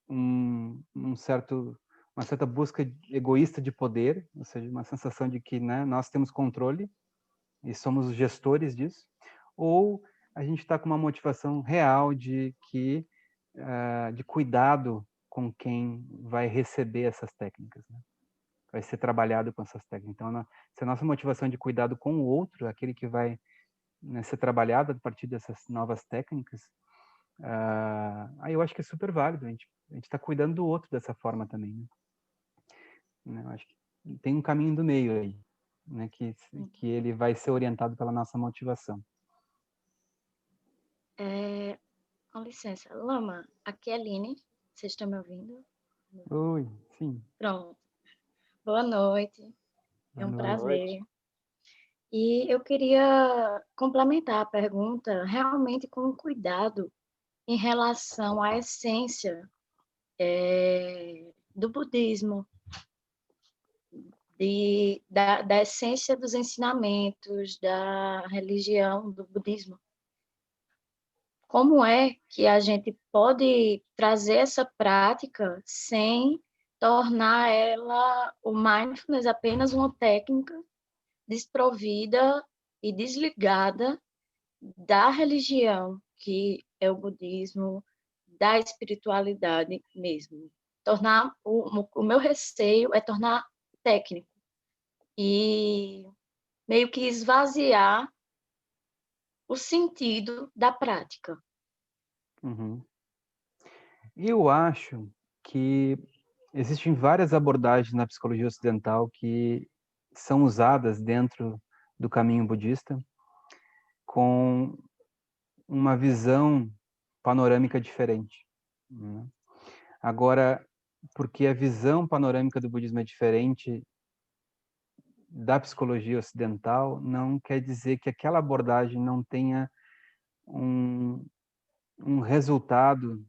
uma certa busca egoísta de poder, ou seja, uma sensação de que, né, nós temos controle e somos os gestores disso, ou a gente está com uma motivação real de cuidado com quem vai receber essas técnicas, né? Vai ser trabalhado com essas técnicas. Então, se a nossa motivação de cuidado com o outro, aquele que vai, né, ser trabalhado a partir dessas novas técnicas, aí eu acho que é super válido. A gente está cuidando do outro dessa forma também, né? Eu acho que tem um caminho do meio aí, né, que ele vai ser orientado pela nossa motivação. Com licença. Lama, aqui é a Aline. Vocês estão me ouvindo? Oi, sim. Pronto. Boa noite. É um prazer. E eu queria complementar a pergunta realmente com cuidado em relação à essência do budismo, da essência dos ensinamentos da religião, do budismo. Como é que a gente pode trazer essa prática sem tornar o mindfulness apenas uma técnica desprovida e desligada da religião, que é o budismo, da espiritualidade mesmo? O meu receio é tornar técnico e meio que esvaziar o sentido da prática. Uhum. Eu acho que existem várias abordagens na psicologia ocidental que são usadas dentro do caminho budista com uma visão panorâmica diferente, né? Agora, porque a visão panorâmica do budismo é diferente da psicologia ocidental, não quer dizer que aquela abordagem não tenha um resultado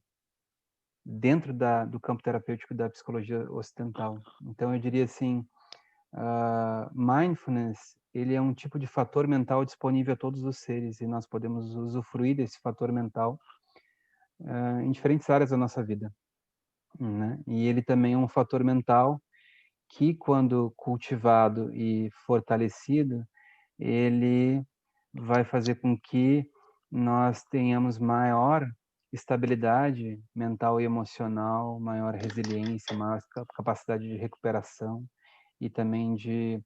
dentro do campo terapêutico da psicologia ocidental. Então, eu diria assim, mindfulness, ele é um tipo de fator mental disponível a todos os seres e nós podemos usufruir desse fator mental em diferentes áreas da nossa vida, né? E ele também é um fator mental que, quando cultivado e fortalecido, ele vai fazer com que nós tenhamos maior estabilidade mental e emocional, maior resiliência, maior capacidade de recuperação e também de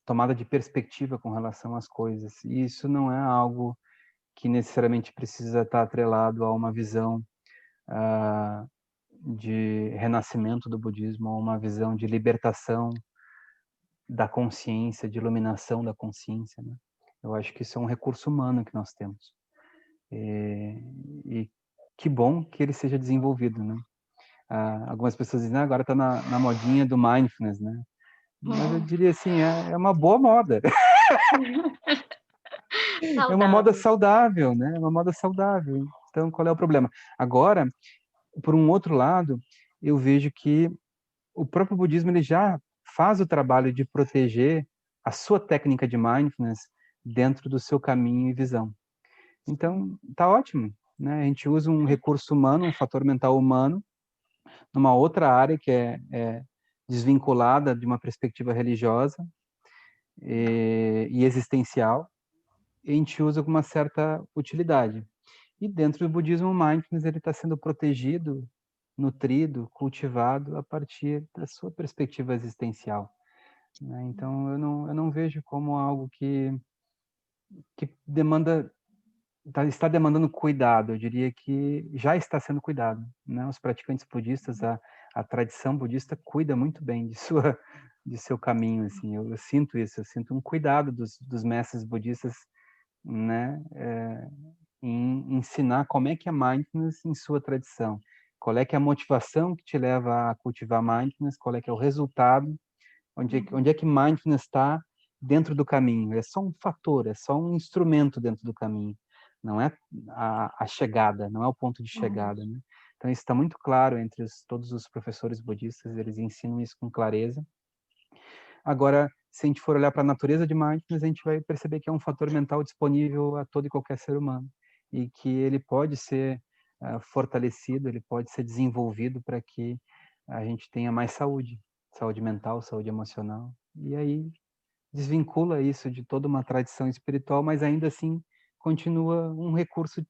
tomada de perspectiva com relação às coisas. E isso não é algo que necessariamente precisa estar atrelado a uma visão de renascimento do budismo, a uma visão de libertação da consciência, de iluminação da consciência, né? Eu acho que isso é um recurso humano que nós temos. E que bom que ele seja desenvolvido, né? Algumas pessoas dizem, agora está na modinha do mindfulness, né? Mas eu diria assim, é uma boa moda. É uma moda saudável, né? É uma moda saudável. Então, qual é o problema? Agora, por um outro lado, eu vejo que o próprio budismo ele já faz o trabalho de proteger a sua técnica de mindfulness dentro do seu caminho e visão. Então, tá ótimo, né? A gente usa um recurso humano, um fator mental humano, numa outra área que é desvinculada de uma perspectiva religiosa e existencial, e a gente usa com uma certa utilidade. E dentro do budismo, o mindfulness ele está sendo protegido, nutrido, cultivado a partir da sua perspectiva existencial, né? Então, eu não vejo como algo que está demandando cuidado. Eu diria que já está sendo cuidado, né? Os praticantes budistas, a tradição budista cuida muito bem de seu caminho, assim. Eu sinto isso, eu sinto um cuidado dos mestres budistas, né? Em ensinar como é que é mindfulness em sua tradição. Qual é que é a motivação que te leva a cultivar mindfulness, qual é que é o resultado, Onde é que mindfulness está dentro do caminho? É só um fator, é só um instrumento dentro do caminho. Não é a chegada, não é o ponto de chegada, né? Então, isso está muito claro entre todos os professores budistas, eles ensinam isso com clareza. Agora, se a gente for olhar para a natureza de mindfulness, a gente vai perceber que é um fator mental disponível a todo e qualquer ser humano, e que ele pode ser fortalecido, ele pode ser desenvolvido para que a gente tenha mais saúde mental, saúde emocional. E aí desvincula isso de toda uma tradição espiritual, mas ainda assim continua um recurso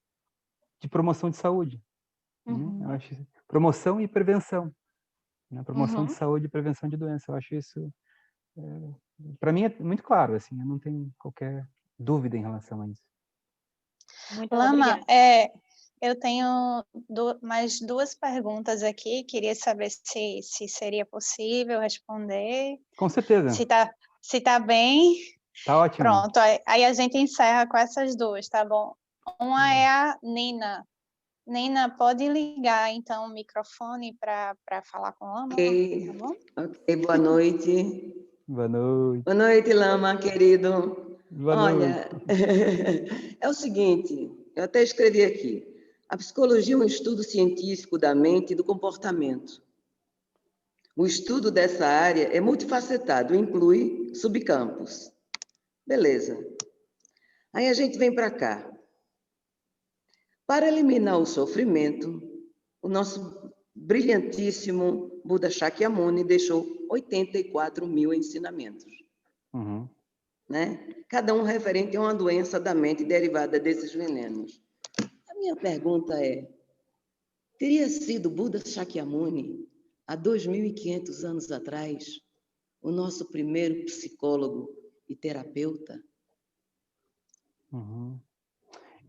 de promoção de saúde. Né? Eu acho promoção e prevenção. Né? Promoção de saúde e prevenção de doença. Eu acho isso, para mim, é muito claro. Assim, eu não tenho qualquer dúvida em relação a isso. Muito Lama, obrigada. eu tenho mais duas perguntas aqui. Queria saber se seria possível responder. Com certeza. Se tá bem. Tá ótimo. Pronto, aí a gente encerra com essas duas, tá bom? Uma é a Nina. Nina, pode ligar, então, o microfone para falar com o Lama, tá bom? Ok, boa noite. Boa noite. Boa noite, Lama, querido. Boa Olha, é o seguinte, eu até escrevi aqui. A psicologia é um estudo científico da mente e do comportamento. O estudo dessa área é multifacetado, inclui subcampos. Beleza. Aí a gente vem para cá. Para eliminar o sofrimento, o nosso brilhantíssimo Buda Shakyamuni deixou 84 mil ensinamentos. Né? Cada um referente a uma doença da mente derivada desses venenos. A minha pergunta é, teria sido Buda Shakyamuni, há 2.500 anos atrás, o nosso primeiro psicólogo e terapeuta?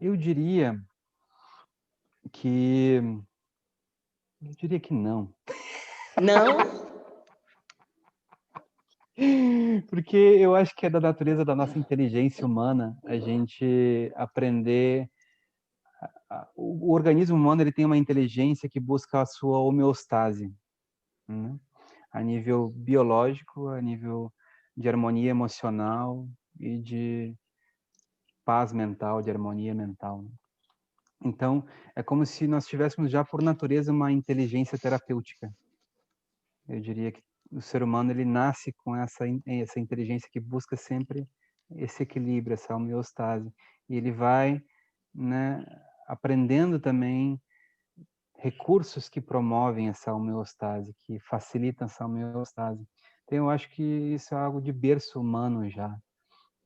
Eu diria que não. Não? Porque eu acho que é da natureza da nossa inteligência humana a gente aprender. O organismo humano ele tem uma inteligência que busca a sua homeostase, né? A nível biológico, a nível de harmonia emocional e de paz mental, de harmonia mental. Então, é como se nós tivéssemos já por natureza uma inteligência terapêutica. Eu diria que o ser humano ele nasce com essa inteligência que busca sempre esse equilíbrio, essa homeostase. E ele vai, né, aprendendo também recursos que promovem essa homeostase, que facilitam essa homeostase. Então, eu acho que isso é algo de berço humano já,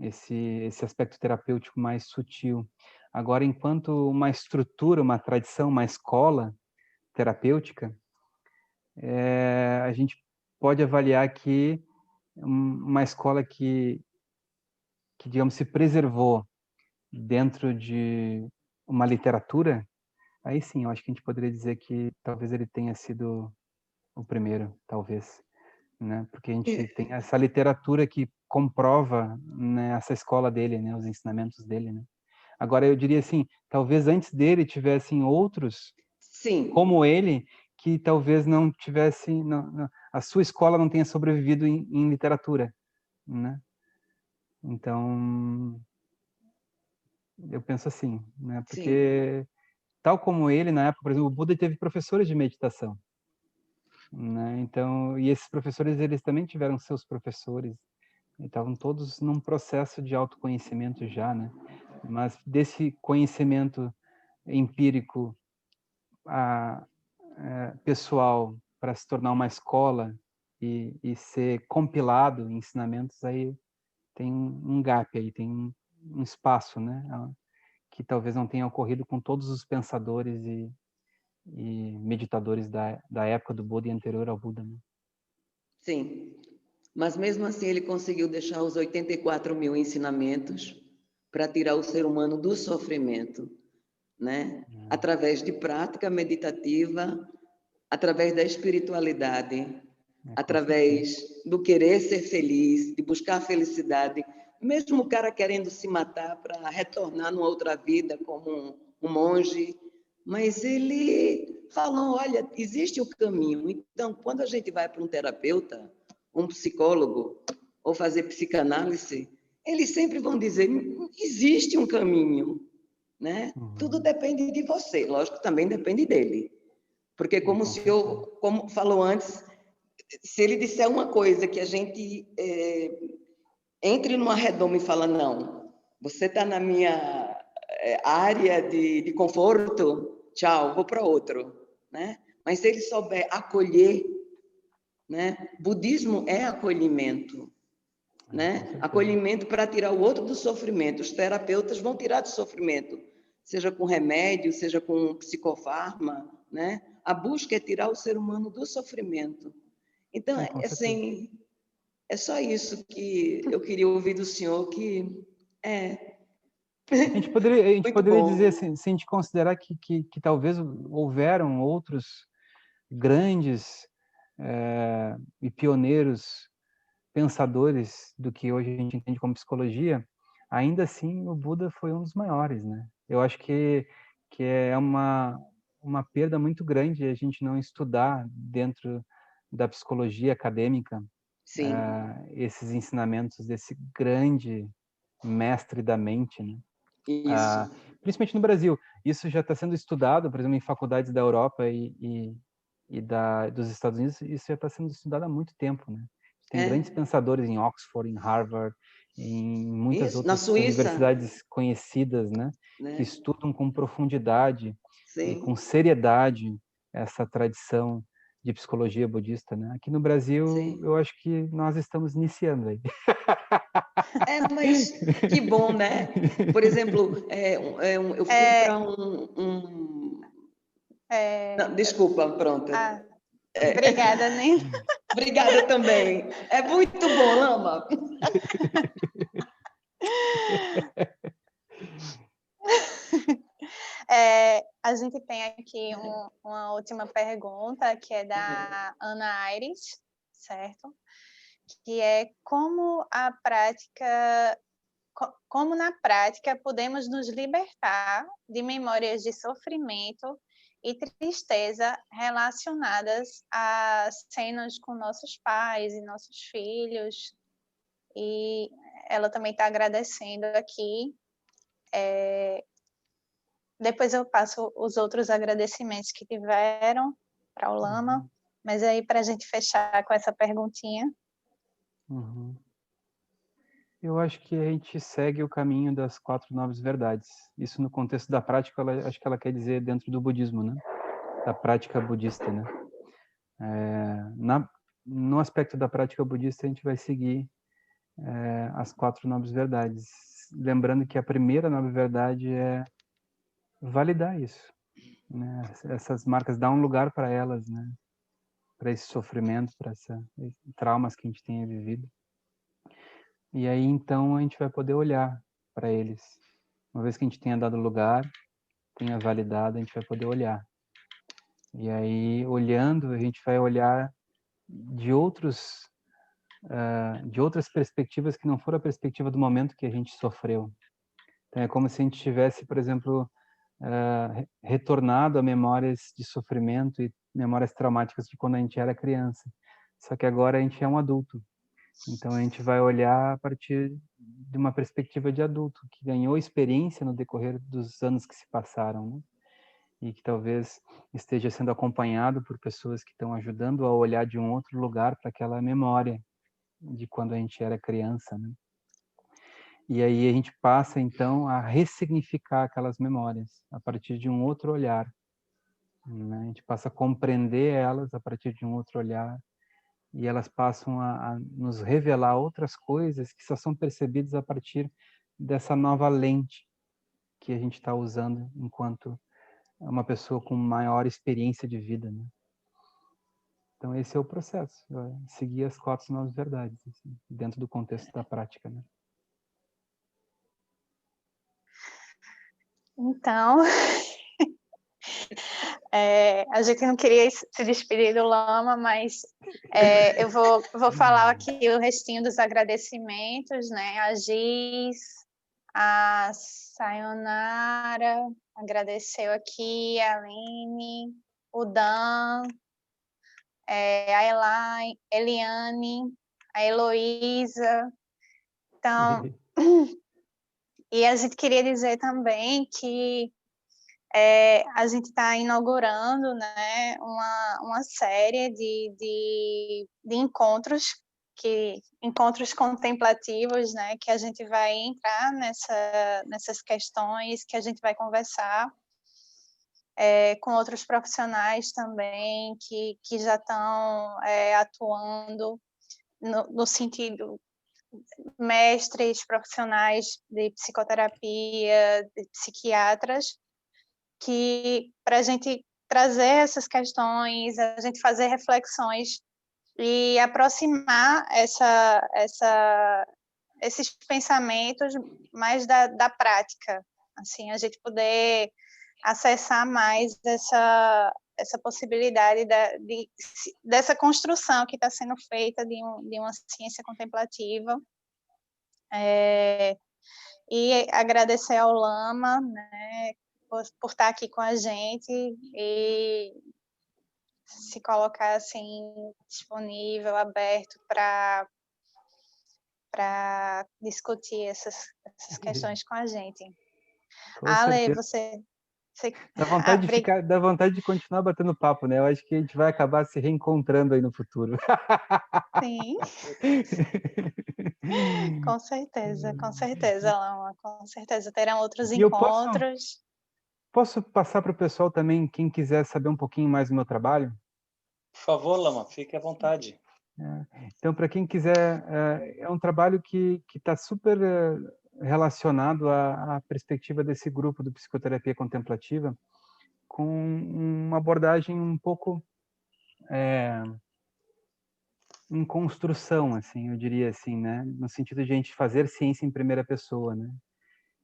esse aspecto terapêutico mais sutil. Agora, enquanto uma estrutura, uma tradição, uma escola terapêutica, a gente pode avaliar que uma escola que, digamos, se preservou dentro de uma literatura, aí sim, eu acho que a gente poderia dizer que talvez ele tenha sido o primeiro, talvez, né? Porque a gente tem essa literatura que comprova, né, essa escola dele, né, os ensinamentos dele, né? Agora, eu diria assim, talvez antes dele tivessem outros, sim, como ele, que talvez não tivesse, a sua escola não tenha sobrevivido em literatura, né? Então, eu penso assim, né? Porque sim. tal como ele, na época, por exemplo, o Buda teve professores de meditação, né? Então, e esses professores, eles também tiveram seus professores, e estavam todos num processo de autoconhecimento já, né? Mas desse conhecimento empírico pessoal para se tornar uma escola e ser compilado em ensinamentos, aí tem um gap aí, tem um espaço, né? Que talvez não tenha ocorrido com todos os pensadores e meditadores da época do Buda e anterior ao Buda, né? Sim, mas mesmo assim ele conseguiu deixar os 84 mil ensinamentos para tirar o ser humano do sofrimento, né? Através de prática meditativa, através da espiritualidade, através do querer ser feliz, de buscar a felicidade, mesmo o cara querendo se matar para retornar numa outra vida como um monge, mas ele falou, olha, existe o caminho. Então, quando a gente vai para um terapeuta um psicólogo ou fazer psicanálise, eles sempre vão dizer, existe um caminho, né? Tudo depende de você, lógico, também depende dele. Porque como o senhor como falou antes, se ele disser uma coisa que a gente entre numa redoma e fala, não, você está na minha área de conforto, tchau, vou para outro, né? Mas se ele souber acolher, né? Budismo é acolhimento, né? Acolhimento para tirar o outro do sofrimento. Os terapeutas vão tirar do sofrimento, seja com remédio, seja com psicofarma, né? A busca é tirar o ser humano do sofrimento. Então, assim, é só isso que eu queria ouvir do senhor, que A gente poderia dizer, assim, se a gente considerar que talvez houveram outros grandes e pioneiros pensadores do que hoje a gente entende como psicologia, ainda assim o Buda foi um dos maiores, né? Eu acho que é uma perda muito grande a gente não estudar dentro da psicologia acadêmica esses ensinamentos desse grande mestre da mente, né? Principalmente no Brasil. Isso já está sendo estudado, por exemplo, em faculdades da Europa e dos Estados Unidos, isso já está sendo estudado há muito tempo, né? Tem grandes pensadores em Oxford, em Harvard, em muitas outras universidades conhecidas, né? Que estudam com profundidade e com seriedade essa tradição de psicologia budista, né? Aqui no Brasil, eu acho que nós estamos iniciando aí. Mas que bom, né? Por exemplo, eu fui para Não, desculpa, pronto. Obrigada, Nina. Obrigada também. É muito bom, Lama. A gente tem aqui uma última pergunta, que é da Ana Aires, certo? Que é como na prática podemos nos libertar de memórias de sofrimento e tristeza relacionadas a cenas com nossos pais e nossos filhos. E ela também está agradecendo aqui. Depois eu passo os outros agradecimentos que tiveram para o Lama, mas aí para a gente fechar com essa perguntinha. Eu acho que a gente segue o caminho das 4 nobres verdades. Isso no contexto da prática, acho que ela quer dizer dentro do budismo, né? Da prática budista, né? No aspecto da prática budista, a gente vai seguir as 4 nobres verdades. Lembrando que a primeira nobre verdade é validar isso, né? Essas marcas, dar um lugar para elas, né? Para esse sofrimento, para esses traumas que a gente tenha vivido. E aí, então, a gente vai poder olhar para eles. Uma vez que a gente tenha dado lugar, tenha validado, a gente vai poder olhar. E aí, olhando, a gente vai olhar de outras perspectivas que não foram a perspectiva do momento que a gente sofreu. Então, é como se a gente tivesse, por exemplo, retornado a memórias de sofrimento e memórias traumáticas de quando a gente era criança. Só que agora a gente é um adulto. Então, a gente vai olhar a partir de uma perspectiva de adulto, que ganhou experiência no decorrer dos anos que se passaram, né? E que talvez esteja sendo acompanhado por pessoas que estão ajudando a olhar de um outro lugar para aquela memória de quando a gente era criança, né? E aí a gente passa, então, a ressignificar aquelas memórias a partir de um outro olhar, né? A gente passa a compreender elas a partir de um outro olhar, e elas passam a nos revelar outras coisas que só são percebidas a partir dessa nova lente que a gente está usando enquanto uma pessoa com maior experiência de vida, né? Então esse é o processo, seguir as 4 novas verdades, assim, dentro do contexto da prática, né? Então, a gente não queria se despedir do Lama, mas eu vou falar aqui o restinho dos agradecimentos, né? A Giz, a Sayonara agradeceu aqui, a Aline, o Dan, a Eliane, a Heloísa. Então, e a gente queria dizer também que a gente está inaugurando, né, uma série de encontros, encontros contemplativos, né, que a gente vai entrar nessas questões, que a gente vai conversar com outros profissionais também que já estão atuando no sentido, mestres, profissionais de psicoterapia, de psiquiatras, que para a gente trazer essas questões, a gente fazer reflexões e aproximar esses pensamentos mais da prática, assim, a gente poder acessar mais essa possibilidade dessa construção que está sendo feita de uma ciência contemplativa. E agradecer ao Lama, né, por estar aqui com a gente e se colocar assim disponível, aberto para discutir essas questões com a gente. Ale, você dá vontade de continuar batendo papo, né? Eu acho que a gente vai acabar se reencontrando aí no futuro. Sim. Com certeza, Lama, com certeza terão outros encontros. Posso passar para o pessoal também, quem quiser saber um pouquinho mais do meu trabalho? Por favor, Lama, fique à vontade. Então, para quem quiser, é um trabalho que está super relacionado à perspectiva desse grupo do Psicoterapia Contemplativa, com uma abordagem um pouco em construção, assim, eu diria assim, né? No sentido de a gente fazer ciência em primeira pessoa, né?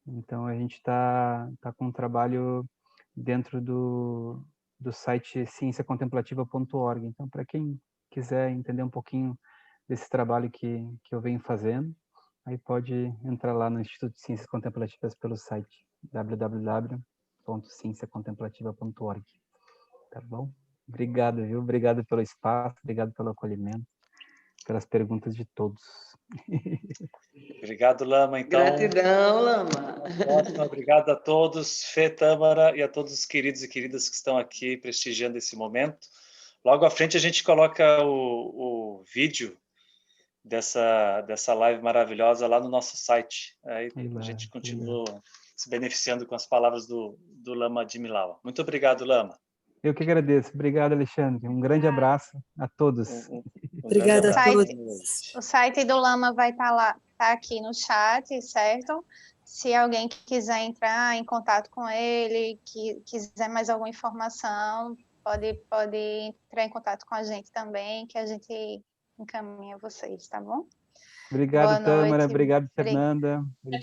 Então, a gente está com um trabalho dentro do site cienciacontemplativa.org. Então, para quem quiser entender um pouquinho desse trabalho que eu venho fazendo, aí pode entrar lá no Instituto de Ciências Contemplativas pelo site www.cienciacontemplativa.org. Tá bom? Obrigado, viu? Obrigado pelo espaço, obrigado pelo acolhimento, pelas perguntas de todos. Obrigado, Lama. Então, gratidão, Lama. Obrigado a todos, Fê, Tâmara, e a todos os queridos e queridas que estão aqui prestigiando esse momento. Logo à frente a gente coloca o vídeo dessa live maravilhosa lá no nosso site. Aí a gente continua se beneficiando com as palavras do Lama Adimilawa. Muito obrigado, Lama. Eu que agradeço. Obrigado, Alexandre. Um grande abraço a todos. Obrigada a todos. O site do Lama vai estar lá, tá aqui no chat, certo? Se alguém quiser entrar em contato com ele, quiser mais alguma informação, pode entrar em contato com a gente também, que a gente encaminha vocês, tá bom? Obrigado, Tâmara. Obrigado, Fernanda. Obrigado.